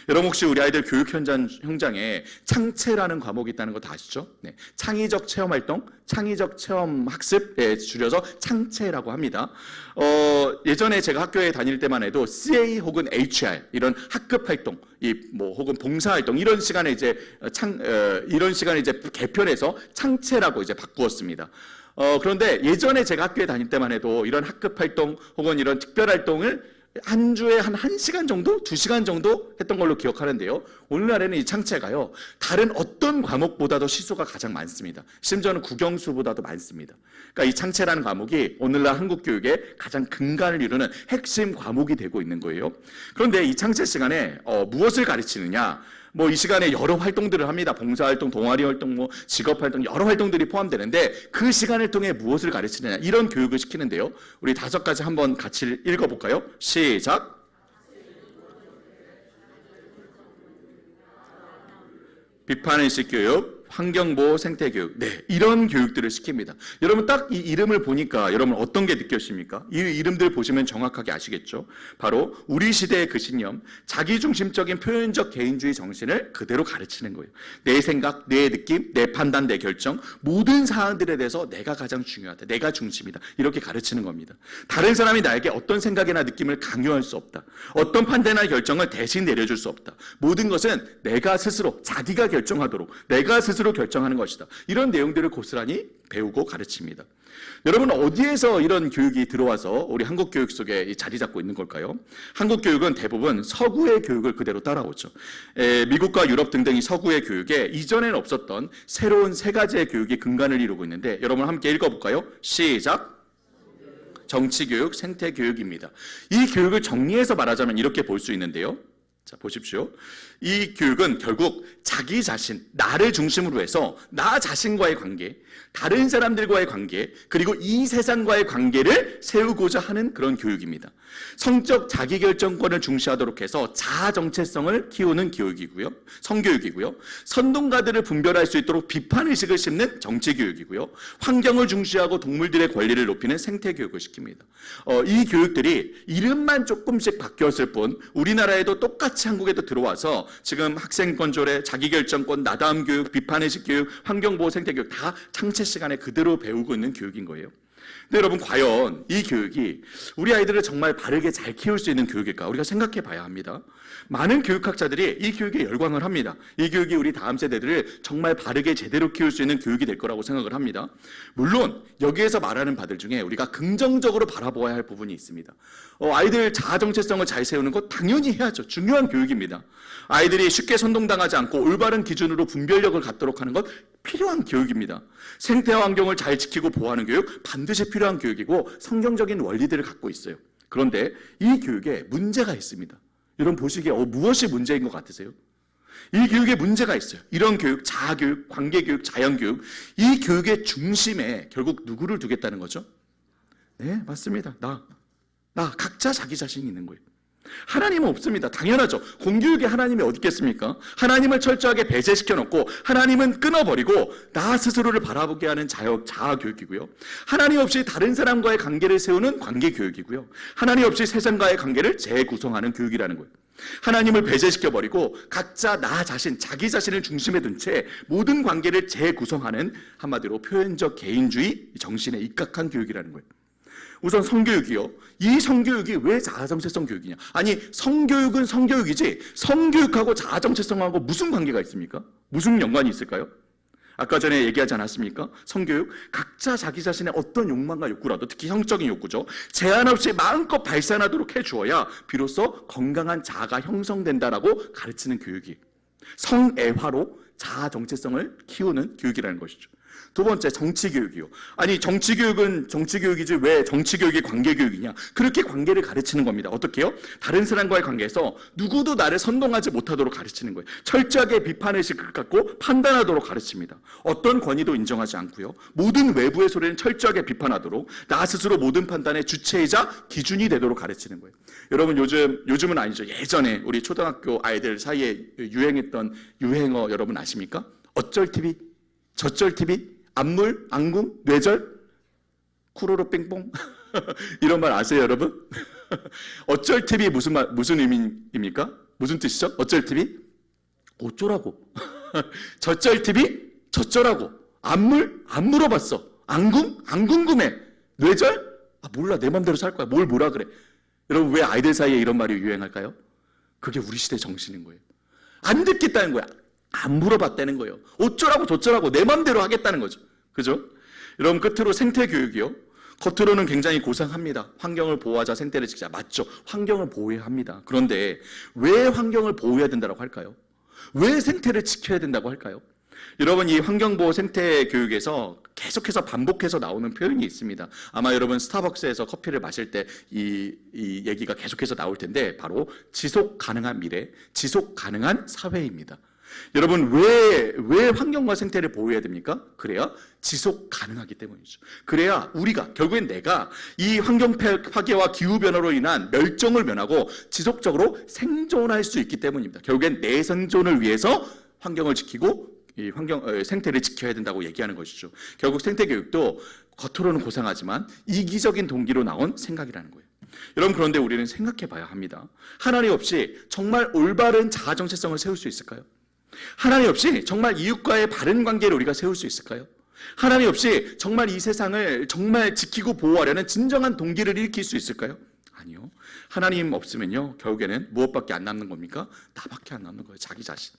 여러분 혹시 우리 아이들 교육 현장에 창체라는 과목이 있다는 거 다 아시죠? 네. 창의적 체험 활동, 창의적 체험 학습에 줄여서 창체라고 합니다. 예전에 제가 학교에 다닐 때만 해도 CA 혹은 HR 이런 학급 활동, 혹은 봉사 활동 이런 시간에 이제 개편해서 창체라고 이제 바꾸었습니다. 그런데 예전에 제가 학교에 다닐 때만 해도 이런 학급 활동 혹은 이런 특별 활동을 한 주에 한 1시간 정도, 2시간 정도 했던 걸로 기억하는데요. 오늘날에는 이 창체가요, 다른 어떤 과목보다도 시수가 가장 많습니다. 심지어는 국영수보다도 많습니다. 그러니까 이 창체라는 과목이 오늘날 한국 교육의 가장 근간을 이루는 핵심 과목이 되고 있는 거예요. 그런데 이 창체 시간에 무엇을 가르치느냐? 이 시간에 여러 활동들을 합니다. 봉사활동, 동아리활동, 직업활동 여러 활동들이 포함되는데 그 시간을 통해 무엇을 가르치느냐 이런 교육을 시키는데요. 우리 5가지 한번 같이 읽어볼까요? 시작! 비판의식 교육, 환경보호, 생태교육, 네, 이런 교육들을 시킵니다. 여러분 딱 이 이름을 보니까 여러분 어떤 게 느껴집니까? 이 이름들 보시면 정확하게 아시겠죠? 바로 우리 시대의 그 신념, 자기중심적인 표현적 개인주의 정신을 그대로 가르치는 거예요. 내 생각, 내 느낌, 내 판단, 내 결정, 모든 사안들에 대해서 내가 가장 중요하다, 내가 중심이다, 이렇게 가르치는 겁니다. 다른 사람이 나에게 어떤 생각이나 느낌을 강요할 수 없다, 어떤 판단이나 결정을 대신 내려줄 수 없다, 모든 것은 내가 스스로, 자기가 결정하도록 내가 스스로 결정하는 것이다. 이런 내용들을 고스란히 배우고 가르칩니다. 여러분 어디에서 이런 교육이 들어와서 우리 한국 교육 속에 자리 잡고 있는 걸까요? 한국 교육은 대부분 서구의 교육을 그대로 따라오죠. 미국과 유럽 등등이 서구의 교육에 이전에는 없었던 새로운 3가지의 교육이 근간을 이루고 있는데 여러분 함께 읽어볼까요? 시작! 정치교육, 생태교육입니다. 이 교육을 정리해서 말하자면 이렇게 볼 수 있는데요. 자, 보십시오. 이 교육은 결국 자기 자신, 나를 중심으로 해서 나 자신과의 관계, 다른 사람들과의 관계, 그리고 이 세상과의 관계를 세우고자 하는 그런 교육입니다. 성적 자기결정권을 중시하도록 해서 자아 정체성을 키우는 교육이고요. 성교육이고요. 선동가들을 분별할 수 있도록 비판의식을 심는 정치교육이고요. 환경을 중시하고 동물들의 권리를 높이는 생태교육을 시킵니다. 이 교육들이 이름만 조금씩 바뀌었을 뿐 우리나라에도 똑같이 한국에도 들어와서 지금 학생권 조례, 자기결정권, 나다움 교육, 비판의식 교육, 환경보호, 생태교육 다 창체 시간에 그대로 배우고 있는 교육인 거예요. 근데 여러분 과연 이 교육이 우리 아이들을 정말 바르게 잘 키울 수 있는 교육일까? 우리가 생각해 봐야 합니다. 많은 교육학자들이 이 교육에 열광을 합니다. 이 교육이 우리 다음 세대들을 정말 바르게 제대로 키울 수 있는 교육이 될 거라고 생각을 합니다. 물론 여기에서 말하는 바들 중에 우리가 긍정적으로 바라보아야 할 부분이 있습니다. 아이들 자아 정체성을 잘 세우는 것 당연히 해야죠. 중요한 교육입니다. 아이들이 쉽게 선동당하지 않고 올바른 기준으로 분별력을 갖도록 하는 것 필요한 교육입니다. 생태 환경을 잘 지키고 보호하는 교육 반드시 필요한 교육이고 성경적인 원리들을 갖고 있어요. 그런데 이 교육에 문제가 있습니다. 여러분 보시기에 무엇이 문제인 것 같으세요? 이 교육에 문제가 있어요. 이런 교육, 자아교육, 관계교육, 자연교육, 이 교육의 중심에 결국 누구를 두겠다는 거죠? 네, 맞습니다. 나 각자 자기 자신이 있는 거예요. 하나님은 없습니다. 당연하죠. 공교육에 하나님이 어디 있겠습니까? 하나님을 철저하게 배제시켜 놓고 하나님은 끊어버리고 나 스스로를 바라보게 하는 자아교육이고요. 하나님 없이 다른 사람과의 관계를 세우는 관계교육이고요. 하나님 없이 세상과의 관계를 재구성하는 교육이라는 거예요. 하나님을 배제시켜버리고 각자 나 자신, 자기 자신을 중심에 둔 채 모든 관계를 재구성하는 한마디로 표현적 개인주의 정신에 입각한 교육이라는 거예요. 우선 성교육이요. 이 성교육이 왜 자아정체성 교육이냐? 아니 성교육은 성교육이지 성교육하고 자아정체성하고 무슨 관계가 있습니까? 무슨 연관이 있을까요? 아까 전에 얘기하지 않았습니까? 성교육, 각자 자기 자신의 어떤 욕망과 욕구라도 특히 성적인 욕구죠. 제한 없이 마음껏 발산하도록 해주어야 비로소 건강한 자아가 형성된다라고 가르치는 교육이 성애화로 자아 정체성을 키우는 교육이라는 것이죠. 두 번째, 정치교육이요. 아니 정치교육은 정치교육이지 왜 정치교육이 관계교육이냐? 그렇게 관계를 가르치는 겁니다. 어떻게 해요? 다른 사람과의 관계에서 누구도 나를 선동하지 못하도록 가르치는 거예요. 철저하게 비판의식을 갖고 판단하도록 가르칩니다. 어떤 권위도 인정하지 않고요. 모든 외부의 소리는 철저하게 비판하도록 나 스스로 모든 판단의 주체이자 기준이 되도록 가르치는 거예요. 여러분 요즘은 아니죠. 예전에 우리 초등학교 아이들 사이에 유행했던 유행어 여러분 아십니까? 어쩔 TV, 저쩔 TV, 안물, 안궁, 뇌절, 쿠로로 뺑뽕 이런 말 아세요 여러분? 어쩔 TV 무슨 의미입니까? 무슨 뜻이죠? 어쩔 TV? 어쩌라고. 저쩔 TV? 저쩌라고. 안 물어봤어. 안 궁금해. 뇌절? 몰라. 내 맘대로 살 거야. 뭘 뭐라 그래. 여러분, 왜 아이들 사이에 이런 말이 유행할까요? 그게 우리 시대 정신인 거예요. 안 듣겠다는 거야. 안 물어봤다는 거예요. 어쩌라고 저쩌라고 내 맘대로 하겠다는 거죠. 그죠? 여러분, 끝으로 생태교육이요. 겉으로는 굉장히 고상합니다. 환경을 보호하자, 생태를 지키자. 맞죠? 환경을 보호해야 합니다. 그런데 왜 환경을 보호해야 된다고 할까요? 왜 생태를 지켜야 된다고 할까요? 여러분, 이 환경보호 생태교육에서 계속해서 반복해서 나오는 표현이 있습니다. 아마 여러분 스타벅스에서 커피를 마실 때 이 얘기가 계속해서 나올 텐데, 바로 지속 가능한 미래, 지속 가능한 사회입니다. 여러분, 왜 환경과 생태를 보호해야 됩니까? 그래야 지속 가능하기 때문이죠. 그래야 우리가, 결국엔 내가 이 환경 파괴와 기후변화로 인한 멸종을 면하고 지속적으로 생존할 수 있기 때문입니다. 결국엔 내 생존을 위해서 환경을 지키고 이 생태를 지켜야 된다고 얘기하는 것이죠. 결국 생태교육도 겉으로는 고상하지만 이기적인 동기로 나온 생각이라는 거예요. 여러분, 그런데 우리는 생각해 봐야 합니다. 하나님 없이 정말 올바른 자아 정체성을 세울 수 있을까요? 하나님 없이 정말 이웃과의 바른 관계를 우리가 세울 수 있을까요? 하나님 없이 정말 이 세상을 정말 지키고 보호하려는 진정한 동기를 일으킬 수 있을까요? 아니요. 하나님 없으면요, 결국에는 무엇밖에 안 남는 겁니까? 나밖에 안 남는 거예요. 자기 자신.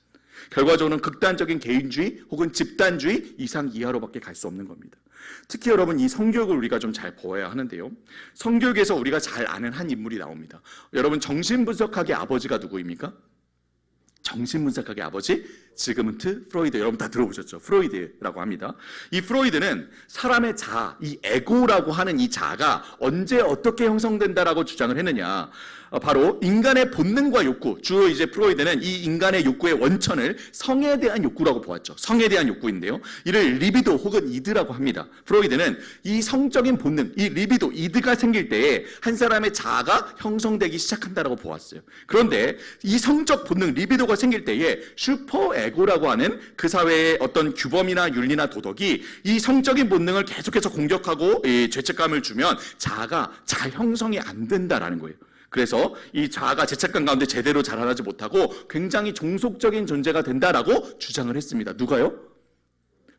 결과적으로는 극단적인 개인주의 혹은 집단주의 이상 이하로밖에 갈 수 없는 겁니다. 특히 여러분, 이 성교육을 우리가 좀 잘 보아야 하는데요. 성교육에서 우리가 잘 아는 한 인물이 나옵니다. 여러분, 정신분석학의 아버지가 누구입니까? 정신분석학의 아버지 지그문트 프로이드. 여러분 다 들어보셨죠? 프로이드라고 합니다. 이 프로이드는 사람의 자아, 이 에고라고 하는 이 자아가 언제 어떻게 형성된다라고 주장을 했느냐, 바로 인간의 본능과 욕구, 주로 이제 프로이드는 이 인간의 욕구의 원천을 성에 대한 욕구라고 보았죠. 성에 대한 욕구인데요, 이를 리비도 혹은 이드라고 합니다. 프로이드는 이 성적인 본능, 이 리비도, 이드가 생길 때에 한 사람의 자아가 형성되기 시작한다라고 보았어요. 그런데 이 성적 본능, 리비도가 생길 때에 슈퍼 에고라고 하는 그 사회의 어떤 규범이나 윤리나 도덕이 이 성적인 본능을 계속해서 공격하고 죄책감을 주면 자아가 잘 형성이 안 된다라는 거예요. 그래서 이 자아가 죄책감 가운데 제대로 자라나지 못하고 굉장히 종속적인 존재가 된다라고 주장을 했습니다. 누가요?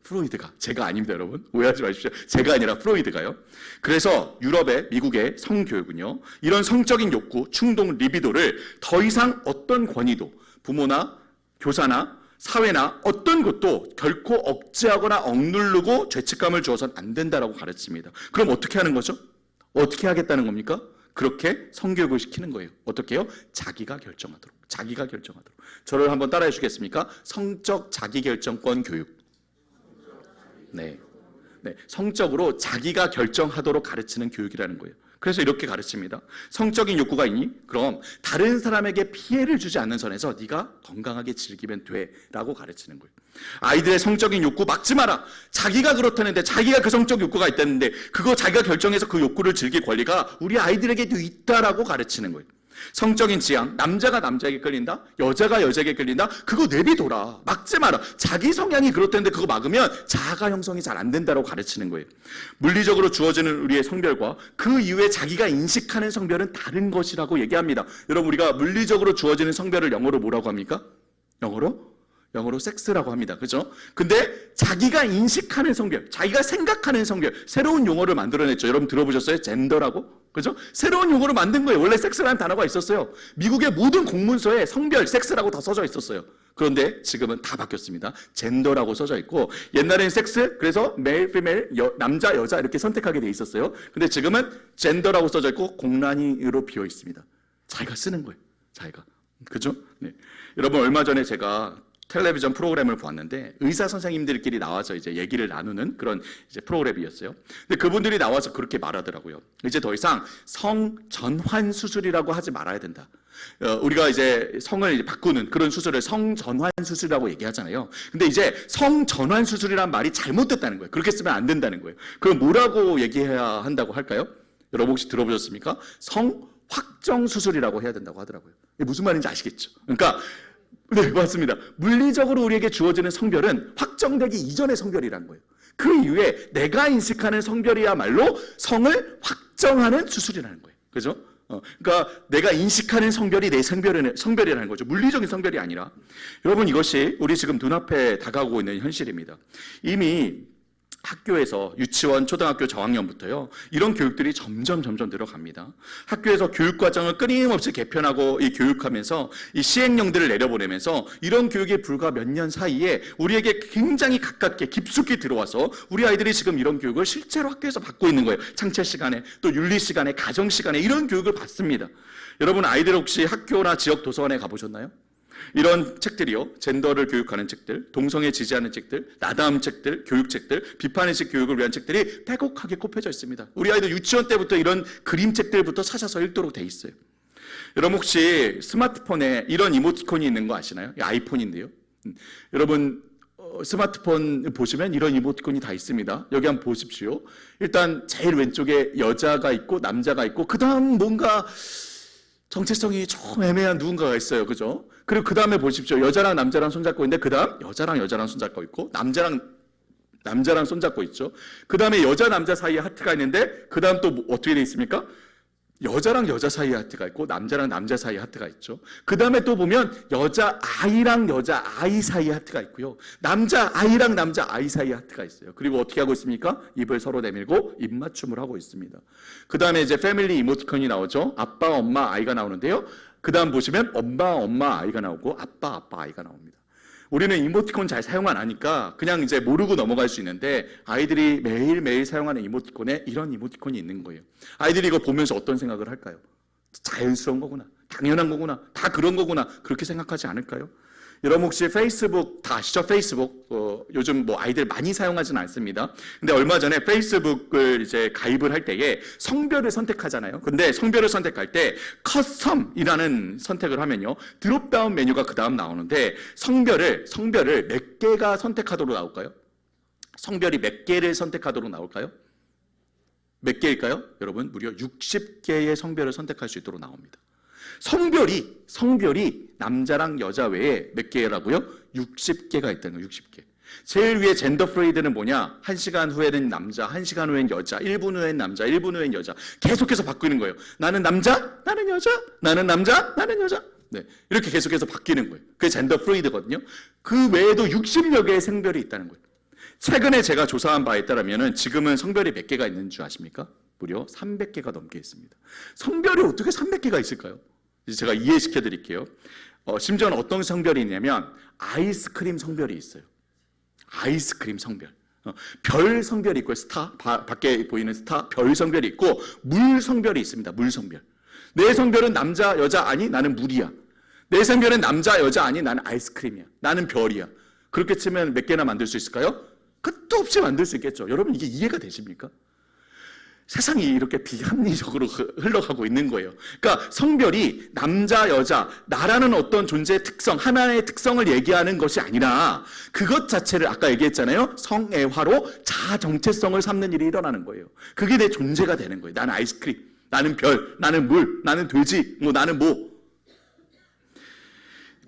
프로이드가. 제가 아닙니다, 여러분. 오해하지 마십시오. 제가 아니라 프로이드가요. 그래서 유럽의, 미국의 성교육은요, 이런 성적인 욕구, 충동, 리비도를 더 이상 어떤 권위도, 부모나 교사나 사회나 어떤 것도 결코 억제하거나 억누르고 죄책감을 주어서는 안 된다라고 가르칩니다. 그럼 어떻게 하는 거죠? 어떻게 하겠다는 겁니까? 그렇게 성교육을 시키는 거예요. 어떻게 해요? 자기가 결정하도록. 자기가 결정하도록. 저를 한번 따라해 주겠습니까? 성적 자기결정권 교육. 네. 성적으로 자기가 결정하도록 가르치는 교육이라는 거예요. 그래서 이렇게 가르칩니다. 성적인 욕구가 있니? 그럼 다른 사람에게 피해를 주지 않는 선에서 네가 건강하게 즐기면 돼 라고 가르치는 거예요. 아이들의 성적인 욕구 막지 마라. 자기가 그렇다는데, 자기가 그 성적 욕구가 있다는데 그거 자기가 결정해서 그 욕구를 즐길 권리가 우리 아이들에게도 있다라고 가르치는 거예요. 성적인 지향, 남자가 남자에게 끌린다, 여자가 여자에게 끌린다, 그거 내비둬라. 막지 마라. 자기 성향이 그렇다는데 그거 막으면 자아가 형성이 잘 안 된다고 가르치는 거예요. 물리적으로 주어지는 우리의 성별과 그 이후에 자기가 인식하는 성별은 다른 것이라고 얘기합니다. 여러분, 우리가 물리적으로 주어지는 성별을 영어로 뭐라고 합니까? 영어로 섹스라고 합니다. 그죠? 근데 자기가 인식하는 성별, 자기가 생각하는 성별, 새로운 용어를 만들어냈죠. 여러분 들어보셨어요? 젠더라고? 그죠? 새로운 용어를 만든 거예요. 원래 섹스라는 단어가 있었어요. 미국의 모든 공문서에 성별, 섹스라고 다 써져 있었어요. 그런데 지금은 다 바뀌었습니다. 젠더라고 써져 있고, 옛날에는 섹스, 그래서 메일, 피메일, 남자, 여자 이렇게 선택하게 돼 있었어요. 근데 지금은 젠더라고 써져 있고 공란이로 비어 있습니다. 자기가 쓰는 거예요. 자기가. 그죠? 네. 여러분, 얼마 전에 제가 텔레비전 프로그램을 보았는데 의사 선생님들끼리 나와서 이제 얘기를 나누는 그런 이제 프로그램이었어요. 근데 그분들이 나와서 그렇게 말하더라고요. 이제 더 이상 성전환 수술이라고 하지 말아야 된다. 우리가 이제 성을 바꾸는 그런 수술을 성전환 수술이라고 얘기하잖아요. 근데 이제 성전환 수술이란 말이 잘못됐다는 거예요. 그렇게 쓰면 안 된다는 거예요. 그럼 뭐라고 얘기해야 한다고 할까요? 여러분 혹시 들어보셨습니까? 성확정 수술이라고 해야 된다고 하더라고요. 이게 무슨 말인지 아시겠죠? 그러니까 네, 맞습니다. 물리적으로 우리에게 주어지는 성별은 확정되기 이전의 성별이라는 거예요. 그 이후에 내가 인식하는 성별이야말로 성을 확정하는 수술이라는 거예요. 그죠? 그러니까 내가 인식하는 성별이 내 성별이라는 거죠. 물리적인 성별이 아니라. 여러분, 이것이 우리 지금 눈앞에 다가오고 있는 현실입니다. 이미 학교에서 유치원, 초등학교 저학년부터요, 이런 교육들이 점점 늘어갑니다. 학교에서 교육과정을 끊임없이 개편하고 교육하면서 이 시행령들을 내려보내면서 이런 교육이 불과 몇 년 사이에 우리에게 굉장히 가깝게 깊숙이 들어와서 우리 아이들이 지금 이런 교육을 실제로 학교에서 받고 있는 거예요. 창체 시간에, 또 윤리 시간에, 가정 시간에 이런 교육을 받습니다. 여러분, 아이들 혹시 학교나 지역 도서관에 가보셨나요? 이런 책들이요, 젠더를 교육하는 책들, 동성애 지지하는 책들, 나다움 책들, 교육책들, 비판의식 교육을 위한 책들이 빼곡하게 꼽혀져 있습니다. 우리 아이들 유치원 때부터 이런 그림책들부터 찾아서 읽도록 돼 있어요. 여러분, 혹시 스마트폰에 이런 이모티콘이 있는 거 아시나요? 아이폰인데요. 여러분, 스마트폰 보시면 이런 이모티콘이 다 있습니다. 여기 한번 보십시오. 일단 제일 왼쪽에 여자가 있고 남자가 있고, 그 다음 뭔가 정체성이 좀 애매한 누군가가 있어요. 그죠? 그리고 그 다음에 보십시오. 여자랑 남자랑 손잡고 있는데, 그 다음 여자랑 손잡고 있고, 남자랑 손잡고 있죠. 그 다음에 여자, 남자 사이에 하트가 있는데, 그 다음 또 어떻게 돼 있습니까? 여자랑 여자 사이에 하트가 있고, 남자랑 남자 사이에 하트가 있죠. 그 다음에 또 보면 여자 아이랑 여자 아이 사이에 하트가 있고요. 남자 아이랑 남자 아이 사이에 하트가 있어요. 그리고 어떻게 하고 있습니까? 입을 서로 내밀고 입맞춤을 하고 있습니다. 그 다음에 이제 패밀리 이모티콘이 나오죠. 아빠, 엄마, 아이가 나오는데요. 그 다음 보시면 엄마, 아이가 나오고 아빠, 아이가 나옵니다. 우리는 이모티콘 잘 사용 안 하니까 그냥 이제 모르고 넘어갈 수 있는데, 아이들이 매일매일 사용하는 이모티콘에 이런 이모티콘이 있는 거예요. 아이들이 이거 보면서 어떤 생각을 할까요? 자연스러운 거구나, 당연한 거구나, 다 그런 거구나, 그렇게 생각하지 않을까요? 여러분, 혹시 페이스북 다 아시죠? 페이스북 요즘 뭐 아이들 많이 사용하지는 않습니다. 근데 얼마 전에 페이스북을 이제 가입을 할 때에 성별을 선택하잖아요. 근데 성별을 선택할 때 커스텀이라는 선택을 하면요, 드롭다운 메뉴가 그 다음 나오는데, 성별을 몇 개가 선택하도록 나올까요? 성별이 몇 개를 선택하도록 나올까요? 몇 개일까요? 여러분, 무려 60개의 성별을 선택할 수 있도록 나옵니다. 성별이 남자랑 여자 외에 몇 개라고요? 60개가 있다는 거예요. 60개. 제일 위에 젠더 프레이드는 뭐냐? 1시간 후에는 남자, 1시간 후엔 여자, 1분 후엔 남자, 1분 후엔 여자. 계속해서 바뀌는 거예요. 나는 남자, 나는 여자, 나는 남자, 나는 여자. 네, 이렇게 계속해서 바뀌는 거예요. 그게 젠더 프레이드거든요. 그 외에도 60여 개의 성별이 있다는 거예요. 최근에 제가 조사한 바에 따르면 지금은 성별이 몇 개가 있는 줄 아십니까? 무려 300개가 넘게 있습니다. 성별이 어떻게 300개가 있을까요? 제가 이해시켜 드릴게요. 심지어는 어떤 성별이 있냐면 아이스크림 성별이 있어요. 아이스크림 성별. 별 성별이 있고요. 스타, 밖에 보이는 스타, 별 성별이 있고, 물 성별이 있습니다. 물 성별. 내 성별은 남자, 여자 아니? 나는 물이야. 내 성별은 남자, 여자 아니? 나는 아이스크림이야. 나는 별이야. 그렇게 치면 몇 개나 만들 수 있을까요? 끝도 없이 만들 수 있겠죠. 여러분, 이게 이해가 되십니까? 세상이 이렇게 비합리적으로 흘러가고 있는 거예요. 그러니까 성별이 남자, 여자, 나라는 어떤 존재의 특성, 하나의 특성을 얘기하는 것이 아니라 그것 자체를 아까 얘기했잖아요. 성애화로 자아 정체성을 삼는 일이 일어나는 거예요. 그게 내 존재가 되는 거예요. 나는 아이스크림, 나는 별, 나는 물, 나는 돼지, 나는 뭐.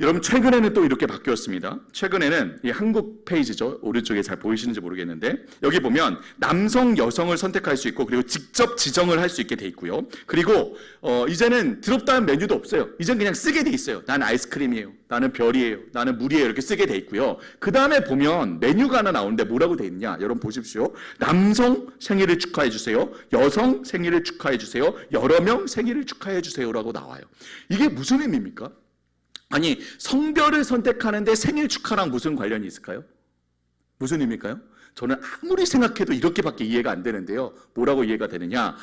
여러분, 최근에는 또 이렇게 바뀌었습니다. 최근에는 이 한국 페이지죠. 오른쪽에 잘 보이시는지 모르겠는데, 여기 보면 남성, 여성을 선택할 수 있고, 그리고 직접 지정을 할 수 있게 돼 있고요. 그리고 이제는 드롭다운 메뉴도 없어요. 이제는 그냥 쓰게 돼 있어요. 나는 아이스크림이에요, 나는 별이에요, 나는 물이에요, 이렇게 쓰게 돼 있고요. 그 다음에 보면 메뉴가 하나 나오는데 뭐라고 돼 있냐? 여러분 보십시오. 남성 생일을 축하해 주세요, 여성 생일을 축하해 주세요, 여러 명 생일을 축하해 주세요라고 나와요. 이게 무슨 의미입니까? 아니, 성별을 선택하는데 생일 축하랑 무슨 관련이 있을까요? 무슨 의미일까요? 저는 아무리 생각해도 이렇게밖에 이해가 안 되는데요. 뭐라고 이해가 되느냐?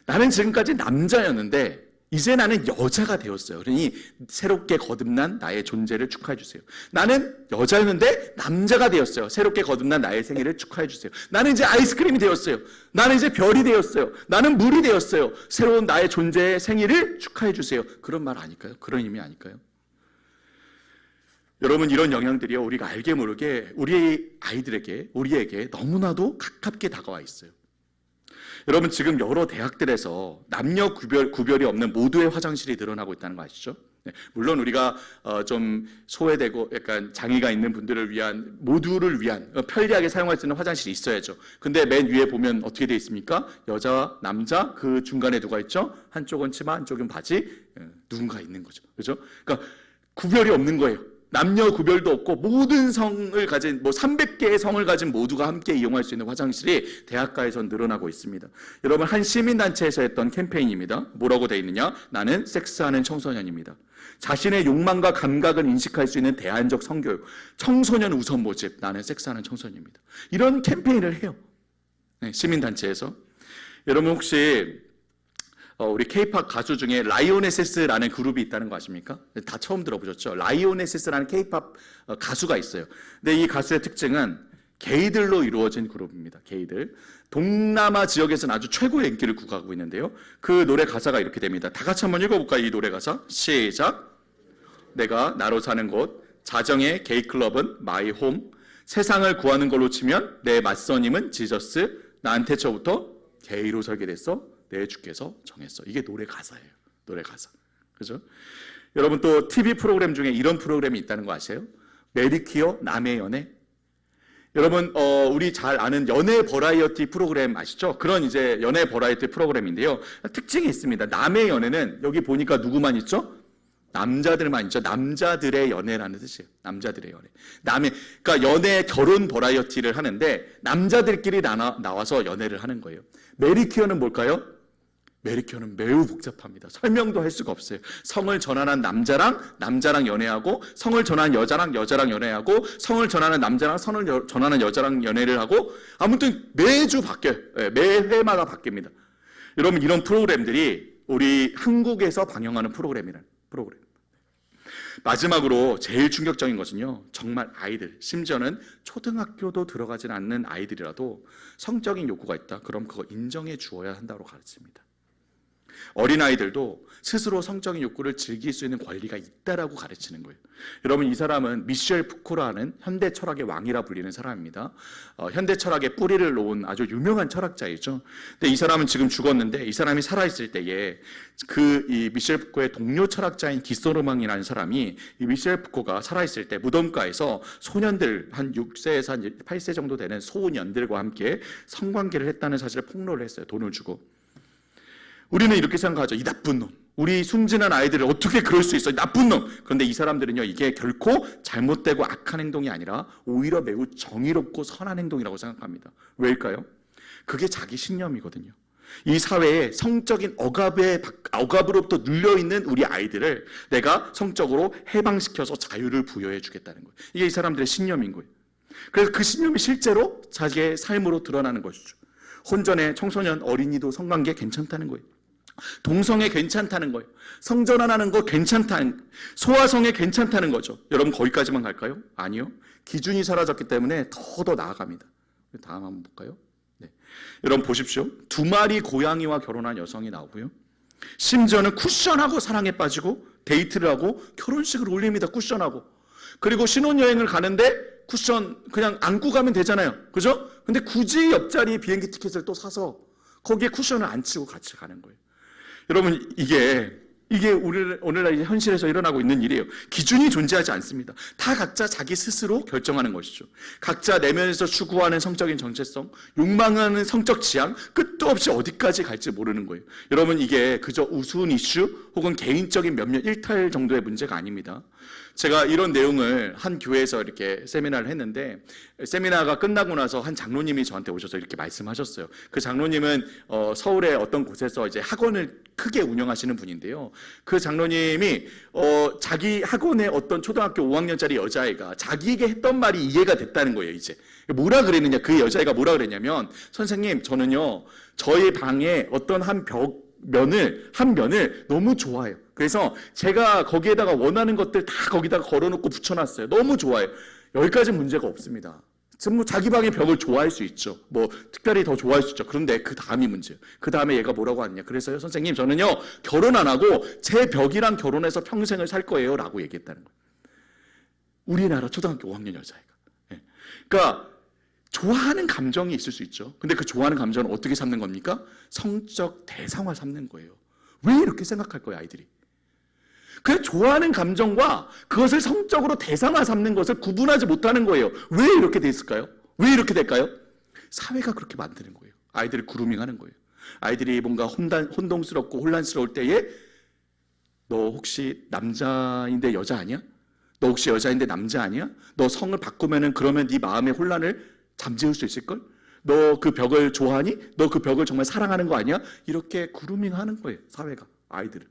나는 지금까지 남자였는데 이제 나는 여자가 되었어요. 그러니 새롭게 거듭난 나의 존재를 축하해 주세요. 나는 여자였는데 남자가 되었어요. 새롭게 거듭난 나의 생일을 축하해 주세요. 나는 이제 아이스크림이 되었어요. 나는 이제 별이 되었어요. 나는 물이 되었어요. 새로운 나의 존재의 생일을 축하해 주세요. 그런 말 아닐까요? 그런 의미 아닐까요? 여러분, 이런 영향들이요, 우리가 알게 모르게 우리 아이들에게, 우리에게 너무나도 가깝게 다가와 있어요. 여러분, 지금 여러 대학들에서 남녀 구별이 없는 모두의 화장실이 늘어나고 있다는 거 아시죠? 물론 우리가 좀 소외되고 약간 장애가 있는 분들을 위한, 모두를 위한 편리하게 사용할 수 있는 화장실이 있어야죠. 근데 맨 위에 보면 어떻게 돼 있습니까? 여자, 남자, 그 중간에 누가 있죠? 한쪽은 치마, 한쪽은 바지, 누군가 있는 거죠. 그죠? 그러니까 구별이 없는 거예요. 남녀 구별도 없고 모든 성을 가진 300개의 성을 가진 모두가 함께 이용할 수 있는 화장실이 대학가에선 늘어나고 있습니다. 여러분, 한 시민단체에서 했던 캠페인입니다. 뭐라고 돼 있느냐? 나는 섹스하는 청소년입니다. 자신의 욕망과 감각을 인식할 수 있는 대안적 성교육, 청소년 우선 모집, 나는 섹스하는 청소년입니다. 이런 캠페인을 해요. 시민단체에서. 여러분 혹시 우리 K-팝 가수 중에 라이오네세스라는 그룹이 있다는 거 아십니까? 다 처음 들어보셨죠? 라이오네세스라는 K-팝 가수가 있어요. 근데 이 가수의 특징은 게이들로 이루어진 그룹입니다. 게이들. 동남아 지역에서는 아주 최고의 인기를 구가하고 있는데요. 그 노래 가사가 이렇게 됩니다. 다 같이 한번 읽어볼까요? 이 노래 가사. 시작. 내가 나로 사는 곳, 자정의 게이클럽은 마이 홈, 세상을 구하는 걸로 치면 내 맞선임은 지저스, 나한테 저부터 게이로 살게 됐어. 내 주께서 정했어. 이게 노래 가사예요. 노래 가사. 그죠? 여러분 또 TV 프로그램 중에 이런 프로그램이 있다는 거 아세요? 메리퀴어 남의 연애. 여러분 우리 잘 아는 연애 버라이어티 프로그램 아시죠? 그런 이제 연애 버라이어티 프로그램인데요. 특징이 있습니다. 남의 연애는 여기 보니까 누구만 있죠? 남자들만 있죠. 남자들의 연애라는 뜻이에요. 남자들의 연애. 그러니까 연애 결혼 버라이어티를 하는데 남자들끼리 나와서 연애를 하는 거예요. 메리퀴어는 뭘까요? 메리퀴어는 매우 복잡합니다. 설명도 할 수가 없어요. 성을 전환한 남자랑 연애하고, 성을 전환한 여자랑 연애하고, 성을 전환한 남자랑 성을 전환한 여자랑 연애를 하고, 아무튼 매주 바뀌어요. 매 회마다 바뀝니다. 여러분 이런 프로그램들이 우리 한국에서 방영하는 프로그램. 마지막으로 제일 충격적인 것은요, 정말 아이들, 심지어는 초등학교도 들어가진 않는 아이들이라도 성적인 욕구가 있다. 그럼 그거 인정해 주어야 한다고 가르칩니다. 어린아이들도 스스로 성적인 욕구를 즐길 수 있는 권리가 있다라고 가르치는 거예요. 여러분 이 사람은 미셸 푸코라는 현대 철학의 왕이라 불리는 사람입니다. 현대 철학의 뿌리를 놓은 아주 유명한 철학자이죠. 근데 이 사람은 지금 죽었는데 이 사람이 살아있을 때에 이 미셸 푸코의 동료 철학자인 기소르망이라는 사람이 이 미셸 푸코가 살아있을 때 무덤가에서 소년들 한 6세에서 한 8세 정도 되는 소년들과 함께 성관계를 했다는 사실을 폭로를 했어요. 돈을 주고. 우리는 이렇게 생각하죠. 이 나쁜 놈. 우리 순진한 아이들을 어떻게 그럴 수 있어? 나쁜 놈. 그런데 이 사람들은요, 이게 결코 잘못되고 악한 행동이 아니라 오히려 매우 정의롭고 선한 행동이라고 생각합니다. 왜일까요? 그게 자기 신념이거든요. 이 사회에 성적인 억압으로부터 눌려있는 우리 아이들을 내가 성적으로 해방시켜서 자유를 부여해 주겠다는 거예요. 이게 이 사람들의 신념인 거예요. 그래서 그 신념이 실제로 자기의 삶으로 드러나는 것이죠. 혼전의 청소년 어린이도 성관계 괜찮다는 거예요. 동성애 괜찮다는 거예요. 성전환하는 거 괜찮다는, 소아성애 괜찮다는 거죠. 여러분 거기까지만 갈까요? 아니요. 기준이 사라졌기 때문에 더 나아갑니다. 다음 한번 볼까요? 네. 여러분 보십시오. 2마리 고양이와 결혼한 여성이 나오고요. 심지어는 쿠션하고 사랑에 빠지고 데이트를 하고 결혼식을 올립니다. 쿠션하고. 그리고 신혼여행을 가는데 쿠션 그냥 안고 가면 되잖아요. 그죠? 근데 굳이 옆자리 비행기 티켓을 또 사서 거기에 쿠션을 안 치고 같이 가는 거예요. 여러분 이게 오늘날 현실에서 일어나고 있는 일이에요. 기준이 존재하지 않습니다. 다 각자 자기 스스로 결정하는 것이죠. 각자 내면에서 추구하는 성적인 정체성, 욕망하는 성적 지향, 끝도 없이 어디까지 갈지 모르는 거예요. 여러분 이게 그저 우스운 이슈 혹은 개인적인 몇몇 일탈 정도의 문제가 아닙니다. 제가 이런 내용을 한 교회에서 이렇게 세미나를 했는데, 세미나가 끝나고 나서 한 장로님이 저한테 오셔서 이렇게 말씀하셨어요. 그 장로님은 서울의 어떤 곳에서 이제 학원을 크게 운영하시는 분인데요. 그 장로님이 자기 학원의 어떤 초등학교 5학년짜리 여자아이가 자기에게 했던 말이 이해가 됐다는 거예요. 이제 뭐라 그랬느냐, 그 여자아이가 뭐라 그랬냐면, 선생님 저는요 저희 방에 어떤 한 면을 너무 좋아해요. 그래서 제가 거기에다가 원하는 것들 다 거기다가 걸어놓고 붙여놨어요. 너무 좋아해요. 여기까지 문제가 없습니다. 뭐 자기 방의 벽을 좋아할 수 있죠. 뭐 특별히 더 좋아할 수 있죠. 그런데 그 다음이 문제예요. 그 다음에 얘가 뭐라고 하느냐. 그래서요, 선생님 저는요 결혼 안 하고 제 벽이랑 결혼해서 평생을 살 거예요 라고 얘기했다는 거예요. 우리나라 초등학교 5학년 여자애가. 그러니까 좋아하는 감정이 있을 수 있죠. 근데 그 좋아하는 감정은 어떻게 삼는 겁니까? 성적 대상화 삼는 거예요. 왜 이렇게 생각할 거예요, 아이들이? 그 좋아하는 감정과 그것을 성적으로 대상화 삼는 것을 구분하지 못하는 거예요. 왜 이렇게 돼 있을까요? 왜 이렇게 될까요? 사회가 그렇게 만드는 거예요. 아이들을 그루밍하는 거예요. 아이들이 뭔가 혼동스럽고 혼란스러울 때에 너 혹시 남자인데 여자 아니야? 너 혹시 여자인데 남자 아니야? 너 성을 바꾸면은 그러면 네 마음의 혼란을 잠재울 수 있을걸? 너 그 벽을 좋아하니? 너 그 벽을 정말 사랑하는 거 아니야? 이렇게 그루밍하는 거예요. 사회가 아이들을.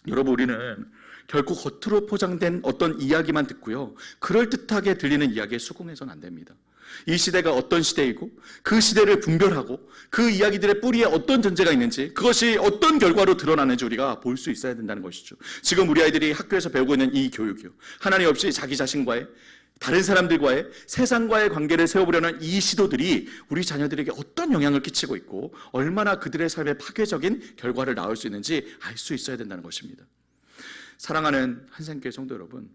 여러분, 우리는 결코 겉으로 포장된 어떤 이야기만 듣고요, 그럴듯하게 들리는 이야기에 수긍해서는 안 됩니다. 이 시대가 어떤 시대이고 그 시대를 분별하고 그 이야기들의 뿌리에 어떤 전제가 있는지, 그것이 어떤 결과로 드러나는지 우리가 볼 수 있어야 된다는 것이죠. 지금 우리 아이들이 학교에서 배우고 있는 이 교육이요, 하나님 없이 자기 자신과의, 다른 사람들과의, 세상과의 관계를 세워보려는 이 시도들이 우리 자녀들에게 어떤 영향을 끼치고 있고 얼마나 그들의 삶에 파괴적인 결과를 낳을 수 있는지 알 수 있어야 된다는 것입니다. 사랑하는 한샘교회 성도 여러분,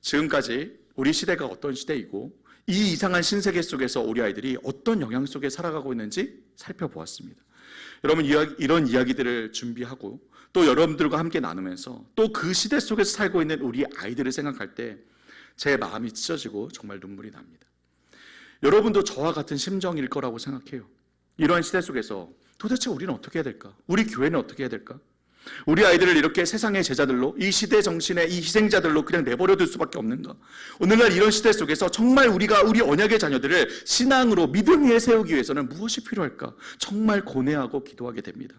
지금까지 우리 시대가 어떤 시대이고 이 이상한 신세계 속에서 우리 아이들이 어떤 영향 속에 살아가고 있는지 살펴보았습니다. 여러분, 이런 이야기들을 준비하고 또 여러분들과 함께 나누면서 또 그 시대 속에서 살고 있는 우리 아이들을 생각할 때 제 마음이 찢어지고 정말 눈물이 납니다. 여러분도 저와 같은 심정일 거라고 생각해요. 이러한 시대 속에서 도대체 우리는 어떻게 해야 될까? 우리 교회는 어떻게 해야 될까? 우리 아이들을 이렇게 세상의 제자들로, 이 시대 정신의 이 희생자들로 그냥 내버려둘 수밖에 없는가? 오늘날 이런 시대 속에서 정말 우리가 우리 언약의 자녀들을 신앙으로 믿음 위에 세우기 위해서는 무엇이 필요할까? 정말 고뇌하고 기도하게 됩니다.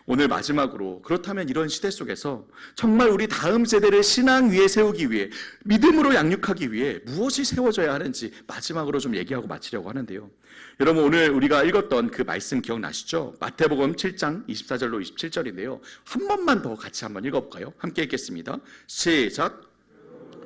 오늘 마지막으로, 그렇다면 이런 시대 속에서 정말 우리 다음 세대를 신앙 위에 세우기 위해, 믿음으로 양육하기 위해 무엇이 세워져야 하는지 마지막으로 좀 얘기하고 마치려고 하는데요. 여러분, 오늘 우리가 읽었던 그 말씀 기억나시죠? 마태복음 7장 24절로 27절인데요. 한 번만 더 같이 한번 읽어볼까요? 함께 읽겠습니다. 시작.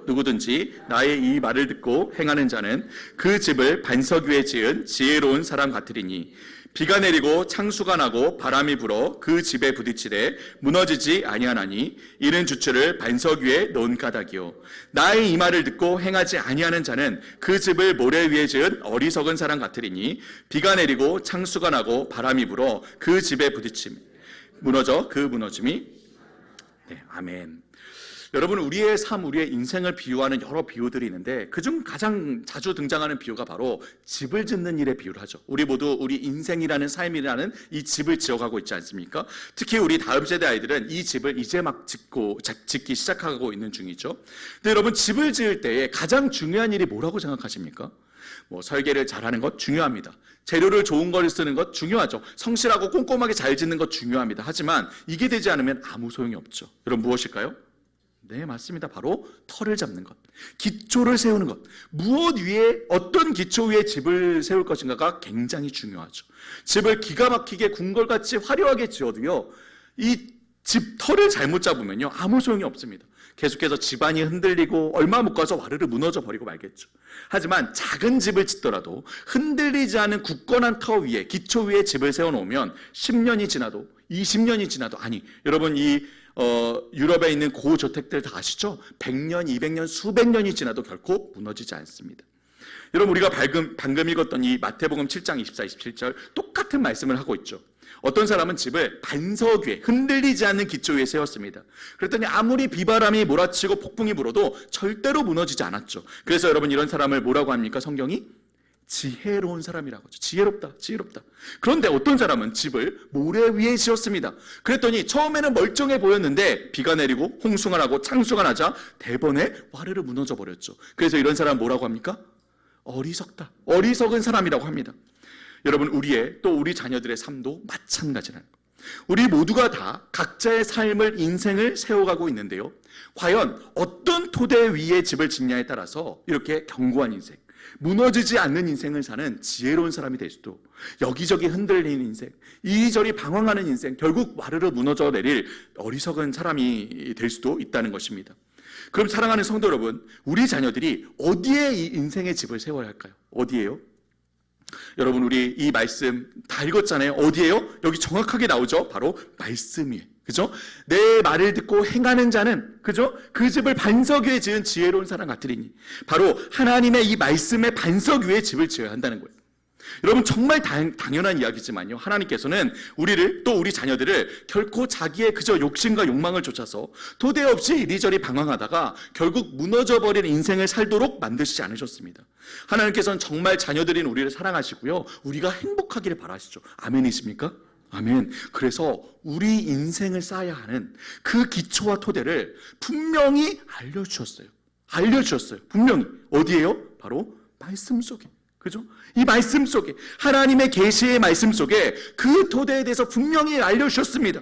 누구든지 나의 이 말을 듣고 행하는 자는 그 집을 반석 위에 지은 지혜로운 사람 같으리니 비가 내리고 창수가 나고 바람이 불어 그 집에 부딪히되 무너지지 아니하나니 이는 주체를 반석 위에 놓은 까닭이요 나의 이 말을 듣고 행하지 아니하는 자는 그 집을 모래 위에 지은 어리석은 사람 같으리니 비가 내리고 창수가 나고 바람이 불어 그 집에 부딪힘 무너져 그 무너짐이 아멘. 여러분, 우리의 삶, 우리의 인생을 비유하는 여러 비유들이 있는데 그중 가장 자주 등장하는 비유가 바로 집을 짓는 일의 비유를 하죠. 우리 모두 우리 인생이라는 삶이라는 이 집을 지어가고 있지 않습니까? 특히 우리 다음 세대 아이들은 이 집을 이제 막 짓기 시작하고 있는 중이죠. 근데 여러분, 집을 지을 때에 가장 중요한 일이 뭐라고 생각하십니까? 설계를 잘하는 것 중요합니다. 재료를 좋은 걸 쓰는 것 중요하죠. 성실하고 꼼꼼하게 잘 짓는 것 중요합니다. 하지만 이게 되지 않으면 아무 소용이 없죠. 여러분, 무엇일까요? 네, 맞습니다. 바로 터를 잡는 것, 기초를 세우는 것. 무엇 위에, 어떤 기초 위에 집을 세울 것인가가 굉장히 중요하죠. 집을 기가 막히게 궁궐같이 화려하게 지어도요, 이 집 터를 잘못 잡으면요 아무 소용이 없습니다. 계속해서 집안이 흔들리고 얼마 못 가서 와르르 무너져 버리고 말겠죠. 하지만 작은 집을 짓더라도 흔들리지 않은 굳건한 터 위에, 기초 위에 집을 세워놓으면 10년이 지나도 20년이 지나도, 아니 여러분, 이 유럽에 있는 고저택들 다 아시죠? 100년, 200년, 수백 년이 지나도 결코 무너지지 않습니다. 여러분, 우리가 방금 읽었던 이 마태복음 7장 24, 27절 똑같은 말씀을 하고 있죠. 어떤 사람은 집을 반석 위에, 흔들리지 않는 기초 위에 세웠습니다. 그랬더니 아무리 비바람이 몰아치고 폭풍이 불어도 절대로 무너지지 않았죠. 그래서 여러분, 이런 사람을 뭐라고 합니까? 성경이 지혜로운 사람이라고 하죠. 지혜롭다, 지혜롭다. 그런데 어떤 사람은 집을 모래 위에 지었습니다. 그랬더니 처음에는 멀쩡해 보였는데 비가 내리고 홍수가 나고 창수가 나자 대번에 와르르 무너져 버렸죠. 그래서 이런 사람 뭐라고 합니까? 어리석다, 어리석은 사람이라고 합니다. 여러분, 우리 자녀들의 삶도 마찬가지라는 것. 우리 모두가 다 각자의 삶을, 인생을 세워가고 있는데요, 과연 어떤 토대 위에 집을 짓냐에 따라서 이렇게 견고한 인생, 무너지지 않는 인생을 사는 지혜로운 사람이 될 수도, 여기저기 흔들리는 인생, 이리저리 방황하는 인생, 결국 와르르 무너져 내릴 어리석은 사람이 될 수도 있다는 것입니다. 그럼 사랑하는 성도 여러분, 우리 자녀들이 어디에 이 인생의 집을 세워야 할까요? 어디에요? 여러분, 우리 이 말씀 다 읽었잖아요. 어디에요? 여기 정확하게 나오죠. 바로 말씀 위에. 그죠? 내 말을 듣고 행하는 자는, 그죠? 그 집을 반석 위에 지은 지혜로운 사람 같으리니, 바로 하나님의 이 말씀의 반석 위에 집을 지어야 한다는 거예요. 여러분 정말 당연한 이야기지만요, 하나님께서는 우리를 또 우리 자녀들을 결코 자기의 그저 욕심과 욕망을 쫓아서 토대 없이 이리저리 방황하다가 결국 무너져버린 인생을 살도록 만드시지 않으셨습니다. 하나님께서는 정말 자녀들인 우리를 사랑하시고요, 우리가 행복하기를 바라시죠. 아멘이십니까? 아멘. 그래서 우리 인생을 쌓아야 하는 그 기초와 토대를 분명히 알려주셨어요. 분명히. 어디에요? 바로 말씀 속에. 그죠? 이 말씀 속에, 하나님의 계시의 말씀 속에 그 토대에 대해서 분명히 알려주셨습니다.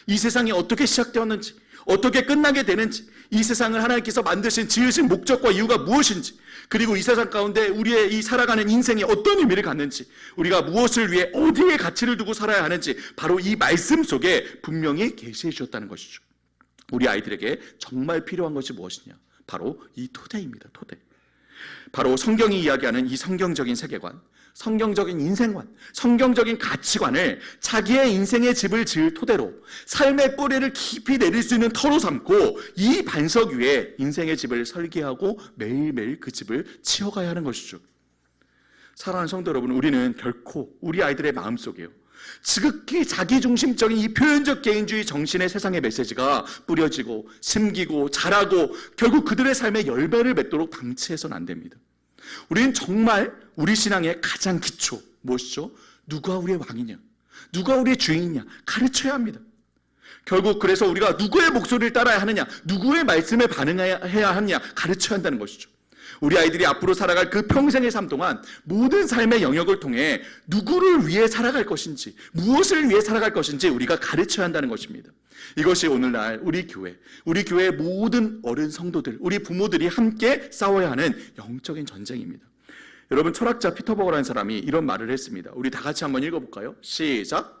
이 세상이 어떻게 시작되었는지, 어떻게 끝나게 되는지, 이 세상을 하나님께서 만드신 지으신 목적과 이유가 무엇인지, 그리고 이 세상 가운데 우리의 이 살아가는 인생이 어떤 의미를 갖는지, 우리가 무엇을 위해 어디에 가치를 두고 살아야 하는지 바로 이 말씀 속에 분명히 계시해 주셨다는 것이죠. 우리 아이들에게 정말 필요한 것이 무엇이냐? 바로 이 토대입니다. 토대. 바로 성경이 이야기하는 이 성경적인 세계관, 성경적인 인생관, 성경적인 가치관을 자기의 인생의 집을 지을 토대로 삶의 뿌리를 깊이 내릴 수 있는 터로 삼고 이 반석 위에 인생의 집을 설계하고 매일매일 그 집을 치워가야 하는 것이죠. 사랑하는 성도 여러분, 우리는 결코 우리 아이들의 마음속에요, 지극히 자기중심적인 이 표현적 개인주의 정신의 세상의 메시지가 뿌려지고 심기고 자라고 결국 그들의 삶에 열매를 맺도록 방치해서는 안 됩니다. 우리는 정말 우리 신앙의 가장 기초, 무엇이죠? 누가 우리의 왕이냐, 누가 우리의 주인이냐 가르쳐야 합니다. 결국 그래서 우리가 누구의 목소리를 따라야 하느냐, 누구의 말씀에 반응해야 하느냐 가르쳐야 한다는 것이죠. 우리 아이들이 앞으로 살아갈 그 평생의 삶 동안 모든 삶의 영역을 통해 누구를 위해 살아갈 것인지, 무엇을 위해 살아갈 것인지 우리가 가르쳐야 한다는 것입니다. 이것이 오늘날 우리 교회의 모든 어른 성도들, 우리 부모들이 함께 싸워야 하는 영적인 전쟁입니다. 여러분, 철학자 피터 버거라는 사람이 이런 말을 했습니다. 우리 다 같이 한번 읽어볼까요? 시작.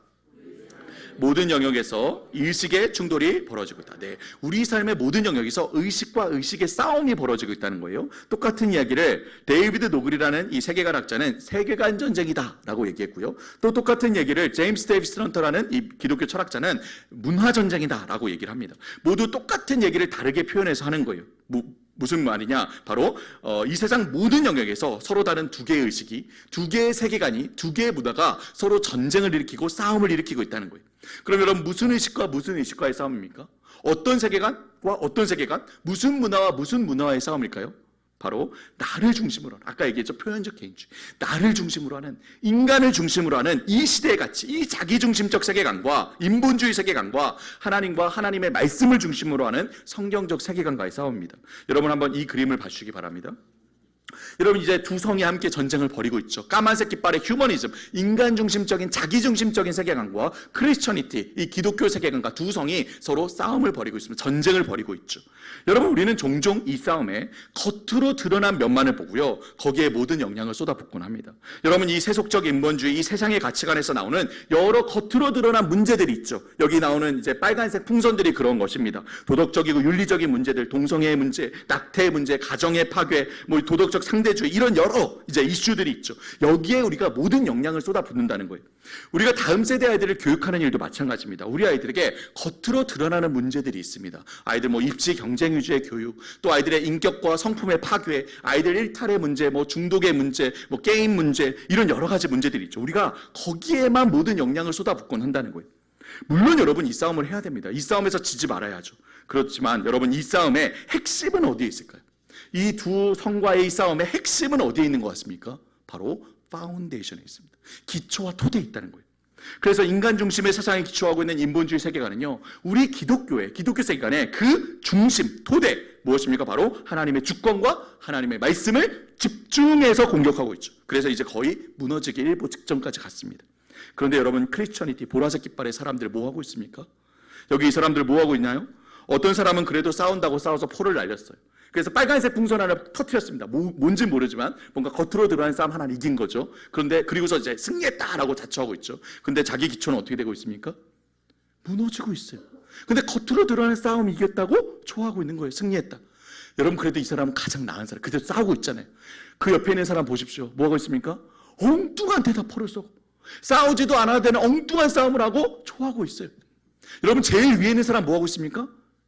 모든 영역에서 의식의 충돌이 벌어지고 있다. 네, 우리 삶의 모든 영역에서 의식과 의식의 싸움이 벌어지고 있다는 거예요. 똑같은 이야기를 데이비드 노글이라는 이 세계관 학자는 세계관 전쟁이다라고 얘기했고요. 또 똑같은 얘기를 제임스 데이비스 헌터라는 이 기독교 철학자는 문화 전쟁이다라고 얘기를 합니다. 모두 똑같은 얘기를 다르게 표현해서 하는 거예요. 무슨 말이냐? 바로 이 세상 모든 영역에서 서로 다른 두 개의 의식이, 두 개의 세계관이, 두 개의 문화가 서로 전쟁을 일으키고 싸움을 일으키고 있다는 거예요. 그럼 여러분, 무슨 의식과 무슨 의식과의 싸움입니까? 어떤 세계관과 어떤 세계관, 무슨 문화와 무슨 문화와의 싸움일까요? 바로 나를 중심으로 하는, 아까 얘기했죠, 표현적 개인주의, 나를 중심으로 하는, 인간을 중심으로 하는 이 시대의 가치, 이 자기중심적 세계관과 인본주의 세계관과 하나님과 하나님의 말씀을 중심으로 하는 성경적 세계관과의 싸움입니다. 여러분, 한번 이 그림을 봐주시기 바랍니다. 여러분, 이제 두 성이 함께 전쟁을 벌이고 있죠. 까만색 깃발의 휴머니즘, 인간 중심적인 자기중심적인 세계관과 크리스천이티, 이 기독교 세계관과 두 성이 서로 싸움을 벌이고 있습니다. 전쟁을 벌이고 있죠. 여러분, 우리는 종종 이 싸움에 겉으로 드러난 면만을 보고요, 거기에 모든 영향을 쏟아붓곤 합니다. 여러분, 이 세속적 인본주의, 이 세상의 가치관에서 나오는 여러 겉으로 드러난 문제들이 있죠. 여기 나오는 이제 빨간색 풍선들이 그런 것입니다. 도덕적이고 윤리적인 문제들, 동성애의 문제, 낙태의 문제, 가정의 파괴, 도덕적 상대주의, 이런 여러 이제 이슈들이 있죠. 여기에 우리가 모든 영향을 쏟아붓는다는 거예요. 우리가 다음 세대 아이들을 교육하는 일도 마찬가지입니다. 우리 아이들에게 겉으로 드러나는 문제들이 있습니다. 아이들 입시 경쟁 위주의 교육, 또 아이들의 인격과 성품의 파괴, 아이들 일탈의 문제, 중독의 문제, 게임 문제, 이런 여러 가지 문제들이 있죠. 우리가 거기에만 모든 영향을 쏟아붓곤 한다는 거예요. 물론 여러분, 이 싸움을 해야 됩니다. 이 싸움에서 지지 말아야 하죠. 그렇지만 여러분, 이 싸움의 핵심은 어디에 있을까요? 이 두 성과의 이 싸움의 핵심은 어디에 있는 것 같습니까? 바로 파운데이션에 있습니다. 기초와 토대에 있다는 거예요. 그래서 인간 중심의 세상에 기초하고 있는 인본주의 세계관은요, 우리 기독교 세계관의 그 중심, 토대, 무엇입니까? 바로 하나님의 주권과 하나님의 말씀을 집중해서 공격하고 있죠. 그래서 이제 거의 무너지기 일보 직전까지 갔습니다. 그런데 여러분, 크리스천이티, 보라색 깃발의 사람들 뭐 하고 있습니까? 여기 이 사람들 뭐 하고 있나요? 어떤 사람은 그래도 싸운다고 싸워서 포를 날렸어요. 그래서 빨간색 풍선 하나 터뜨렸습니다. 뭔지 모르지만 뭔가 겉으로 드러난 싸움 하나는 이긴 거죠. 그런데 그리고서 이제 승리했다라고 자처하고 있죠. 근데 자기 기초는 어떻게 되고 있습니까? 무너지고 있어요. 근데 겉으로 드러난 싸움 이겼다고 좋아하고 있는 거예요. 승리했다. 여러분, 그래도 이 사람은 가장 나은 사람. 그래도 싸우고 있잖아요. 그 옆에 있는 사람 보십시오. 뭐 하고 있습니까? 엉뚱한 대답포를 쏘고 싸우지도 않아야 되는 엉뚱한 싸움을 하고 좋아하고 있어요. 여러분, 제일 위에 있는 사람 뭐 하고 있습니까?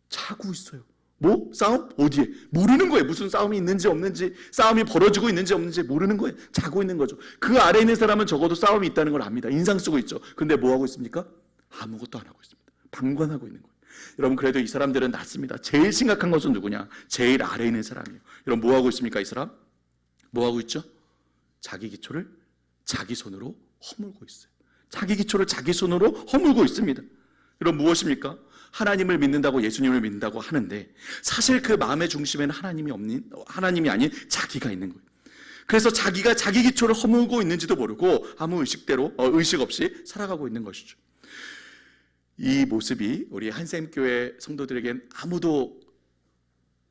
자고 있어요. 뭐? 싸움? 어디에? 모르는 거예요. 무슨 싸움이 있는지 없는지, 싸움이 벌어지고 있는지 없는지 모르는 거예요. 자고 있는 거죠. 그 아래에 있는 사람은 적어도 싸움이 있다는 걸 압니다. 인상 쓰고 있죠. 근데 뭐 하고 있습니까? 아무것도 안 하고 있습니다. 방관하고 있는 거예요. 여러분, 그래도 이 사람들은 낫습니다. 제일 심각한 것은 누구냐? 제일 아래에 있는 사람이에요. 여러분, 뭐 하고 있습니까? 이 사람? 뭐 하고 있죠? 자기 기초를 자기 손으로 허물고 있어요. 자기 기초를 자기 손으로 허물고 있습니다. 여러분, 무엇입니까? 하나님을 믿는다고, 예수님을 믿는다고 하는데 사실 그 마음의 중심에는 하나님이 아닌 자기가 있는 거예요. 그래서 자기가 자기 기초를 허물고 있는지도 모르고 아무 의식 없이 살아가고 있는 것이죠. 이 모습이 우리 한샘교회 성도들에겐 아무도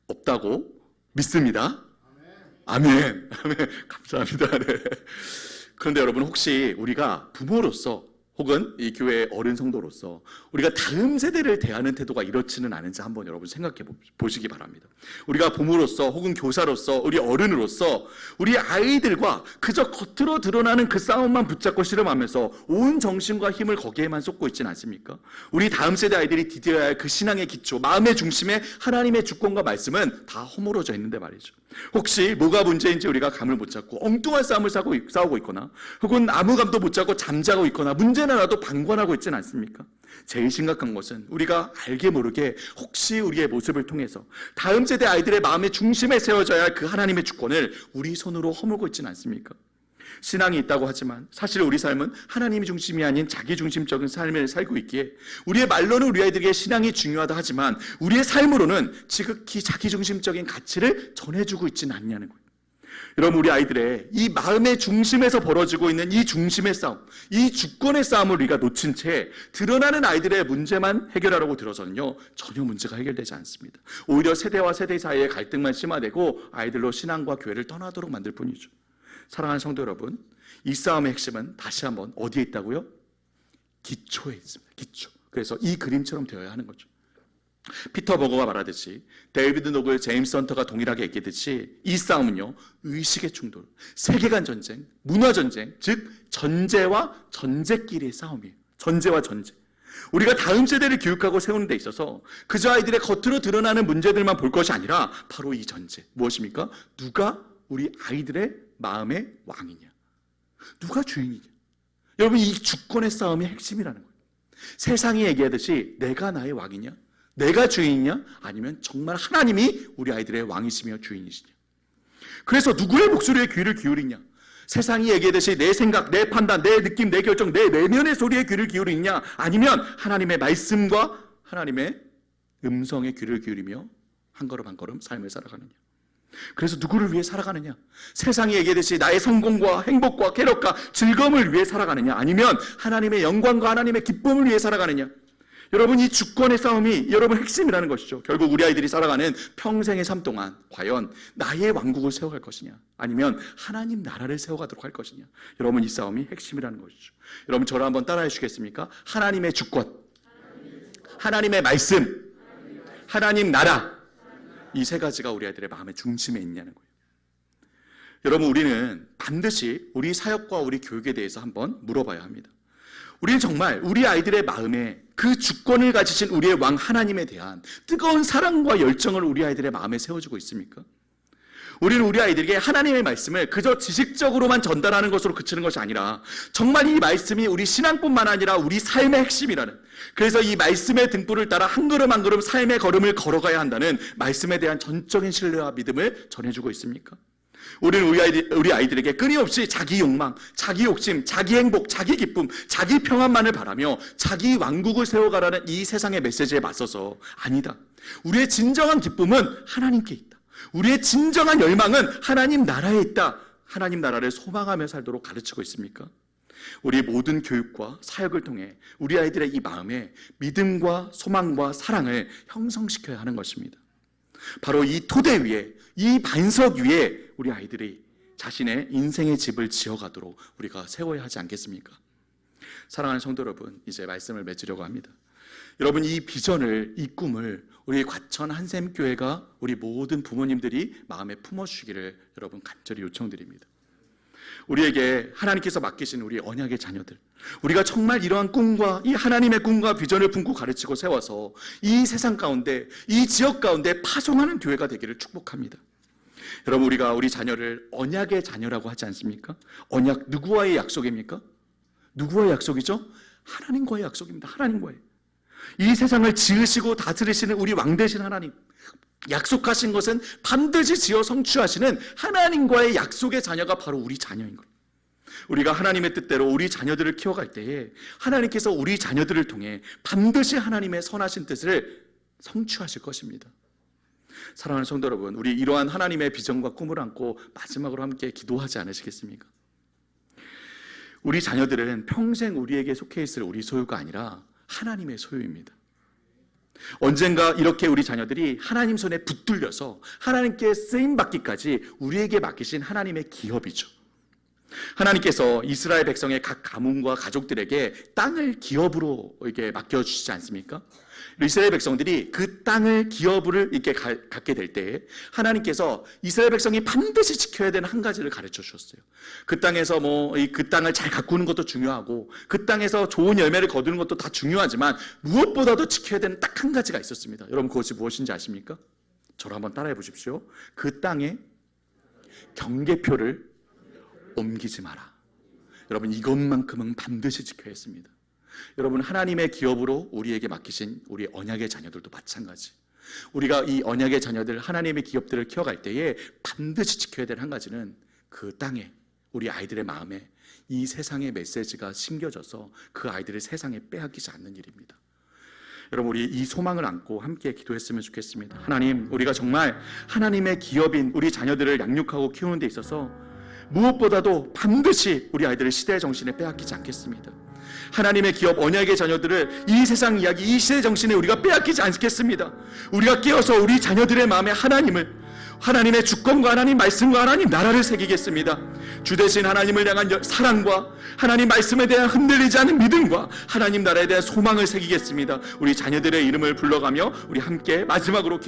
없다고 믿습니다. 아멘. 아멘. 감사합니다. 네. 그런데 여러분, 혹시 우리가 부모로서 혹은 이 교회의 어른 성도로서 우리가 다음 세대를 대하는 태도가 이렇지는 않은지 한번 여러분 생각해 보시기 바랍니다. 우리가 부모로서 혹은 교사로서 우리 어른으로서 우리 아이들과 그저 겉으로 드러나는 그 싸움만 붙잡고 씨름하면서 온 정신과 힘을 거기에만 쏟고 있지는 않습니까? 우리 다음 세대 아이들이 디뎌야 할 그 신앙의 기초, 마음의 중심에 하나님의 주권과 말씀은 다 허물어져 있는데 말이죠. 혹시 뭐가 문제인지 우리가 감을 못 잡고 엉뚱한 싸움을 싸우고 있거나 혹은 아무 감도 못 잡고 잠자고 있거나 문제는 하나도 방관하고 있지는 않습니까? 제일 심각한 것은 우리가 알게 모르게 혹시 우리의 모습을 통해서 다음 세대 아이들의 마음의 중심에 세워져야 할 그 하나님의 주권을 우리 손으로 허물고 있지는 않습니까? 신앙이 있다고 하지만 사실 우리 삶은 하나님이 중심이 아닌 자기 중심적인 삶을 살고 있기에 우리의 말로는 우리 아이들에게 신앙이 중요하다 하지만 우리의 삶으로는 지극히 자기 중심적인 가치를 전해주고 있지는 않냐는 거예요. 여러분, 우리 아이들의 이 마음의 중심에서 벌어지고 있는 이 중심의 싸움, 이 주권의 싸움을 우리가 놓친 채 드러나는 아이들의 문제만 해결하려고 들어서는요, 전혀 문제가 해결되지 않습니다. 오히려 세대와 세대 사이의 갈등만 심화되고 아이들로 신앙과 교회를 떠나도록 만들 뿐이죠. 사랑하는 성도 여러분, 이 싸움의 핵심은 다시 한번 어디에 있다고요? 기초에 있습니다. 기초. 그래서 이 그림처럼 되어야 하는 거죠. 피터 버거가 말하듯이, 데이비드 노글, 제임스 헌터가 동일하게 얘기했듯이 이 싸움은요, 의식의 충돌, 세계관 전쟁, 문화 전쟁, 즉 전제와 전제끼리의 싸움이에요. 전제와 전제. 우리가 다음 세대를 교육하고 세우는 데 있어서 그저 아이들의 겉으로 드러나는 문제들만 볼 것이 아니라 바로 이 전제. 무엇입니까? 누가 우리 아이들의 마음의 왕이냐? 누가 주인이냐? 여러분, 이 주권의 싸움이 핵심이라는 거예요. 세상이 얘기하듯이 내가 나의 왕이냐? 내가 주인이냐? 아니면 정말 하나님이 우리 아이들의 왕이시며 주인이시냐? 그래서 누구의 목소리에 귀를 기울이냐? 세상이 얘기하듯이 내 생각, 내 판단, 내 느낌, 내 결정, 내 내면의 소리에 귀를 기울이냐? 아니면 하나님의 말씀과 하나님의 음성에 귀를 기울이며 한 걸음 한 걸음 삶을 살아가느냐? 그래서 누구를 위해 살아가느냐? 세상이 얘기하듯이 나의 성공과 행복과 쾌락과 즐거움을 위해 살아가느냐? 아니면 하나님의 영광과 하나님의 기쁨을 위해 살아가느냐? 여러분, 이 주권의 싸움이 여러분 핵심이라는 것이죠. 결국 우리 아이들이 살아가는 평생의 삶 동안 과연 나의 왕국을 세워갈 것이냐, 아니면 하나님 나라를 세워가도록 할 것이냐. 여러분, 이 싸움이 핵심이라는 것이죠. 여러분, 저를 한번 따라해 주시겠습니까? 하나님의 주권, 하나님의 말씀, 하나님 나라, 이 세 가지가 우리 아이들의 마음의 중심에 있냐는 거예요. 여러분, 우리는 반드시 우리 사역과 우리 교육에 대해서 한번 물어봐야 합니다. 우리는 정말 우리 아이들의 마음에 그 주권을 가지신 우리의 왕 하나님에 대한 뜨거운 사랑과 열정을 우리 아이들의 마음에 세워주고 있습니까? 우리는 우리 아이들에게 하나님의 말씀을 그저 지식적으로만 전달하는 것으로 그치는 것이 아니라 정말 이 말씀이 우리 신앙뿐만 아니라 우리 삶의 핵심이라는, 그래서 이 말씀의 등불을 따라 한 걸음 한 걸음 삶의 걸음을 걸어가야 한다는 말씀에 대한 전적인 신뢰와 믿음을 전해주고 있습니까? 우리는 우리 아이들에게 끊임없이 자기 욕망, 자기 욕심, 자기 행복, 자기 기쁨, 자기 평안만을 바라며 자기 왕국을 세워가라는 이 세상의 메시지에 맞서서 아니다, 우리의 진정한 기쁨은 하나님께 있다, 우리의 진정한 열망은 하나님 나라에 있다, 하나님 나라를 소망하며 살도록 가르치고 있습니까? 우리 모든 교육과 사역을 통해 우리 아이들의 이 마음에 믿음과 소망과 사랑을 형성시켜야 하는 것입니다. 바로 이 토대 위에, 이 반석 위에 우리 아이들이 자신의 인생의 집을 지어가도록 우리가 세워야 하지 않겠습니까? 사랑하는 성도 여러분, 이제 말씀을 맺으려고 합니다. 여러분, 이 비전을, 이 꿈을 우리 과천 한샘교회가 우리 모든 부모님들이 마음에 품어주시기를 여러분 간절히 요청드립니다. 우리에게 하나님께서 맡기신 우리 언약의 자녀들, 우리가 정말 이러한 꿈과 이 하나님의 꿈과 비전을 품고 가르치고 세워서 이 세상 가운데, 이 지역 가운데 파송하는 교회가 되기를 축복합니다. 여러분, 우리가 우리 자녀를 언약의 자녀라고 하지 않습니까? 언약, 누구와의 약속입니까? 누구와의 약속이죠? 하나님과의 약속입니다. 하나님과의. 이 세상을 지으시고 다스리시는 우리 왕 되신 하나님, 약속하신 것은 반드시 지어 성취하시는 하나님과의 약속의 자녀가 바로 우리 자녀인 거예요. 우리가 하나님의 뜻대로 우리 자녀들을 키워갈 때에 하나님께서 우리 자녀들을 통해 반드시 하나님의 선하신 뜻을 성취하실 것입니다. 사랑하는 성도 여러분, 우리 이러한 하나님의 비전과 꿈을 안고 마지막으로 함께 기도하지 않으시겠습니까? 우리 자녀들은 평생 우리에게 속해 있을 우리 소유가 아니라 하나님의 소유입니다. 언젠가 이렇게 우리 자녀들이 하나님 손에 붙들려서 하나님께 쓰임받기까지 우리에게 맡기신 하나님의 기업이죠. 하나님께서 이스라엘 백성의 각 가문과 가족들에게 땅을 기업으로 이렇게 맡겨주시지 않습니까? 이스라엘 백성들이 그 땅을 기업으로 이렇게 갖게 될 때 하나님께서 이스라엘 백성이 반드시 지켜야 되는 한 가지를 가르쳐 주셨어요. 그 땅에서 그 땅을 잘 가꾸는 것도 중요하고 그 땅에서 좋은 열매를 거두는 것도 다 중요하지만 무엇보다도 지켜야 되는 딱 한 가지가 있었습니다. 여러분, 그것이 무엇인지 아십니까? 저를 한번 따라해 보십시오. 그 땅에 경계표를 옮기지 마라. 여러분, 이것만큼은 반드시 지켜야 했습니다. 여러분, 하나님의 기업으로 우리에게 맡기신 우리 언약의 자녀들도 마찬가지. 우리가 이 언약의 자녀들, 하나님의 기업들을 키워갈 때에 반드시 지켜야 될 한 가지는 그 땅에, 우리 아이들의 마음에 이 세상의 메시지가 심겨져서 그 아이들을 세상에 빼앗기지 않는 일입니다. 여러분, 우리 이 소망을 안고 함께 기도했으면 좋겠습니다. 하나님, 우리가 정말 하나님의 기업인 우리 자녀들을 양육하고 키우는 데 있어서 무엇보다도 반드시 우리 아이들을 시대의 정신에 빼앗기지 않겠습니다. 하나님의 기업, 언약의 자녀들을 이 세상 이야기, 이 시대 정신에 우리가 빼앗기지 않겠습니다. 우리가 깨어서 우리 자녀들의 마음에 하나님의 주권과 하나님 말씀과 하나님 나라를 새기겠습니다. 주 대신 하나님을 향한 사랑과 하나님 말씀에 대한 흔들리지 않는 믿음과 하나님 나라에 대한 소망을 새기겠습니다. 우리 자녀들의 이름을 불러가며 우리 함께 마지막으로 기도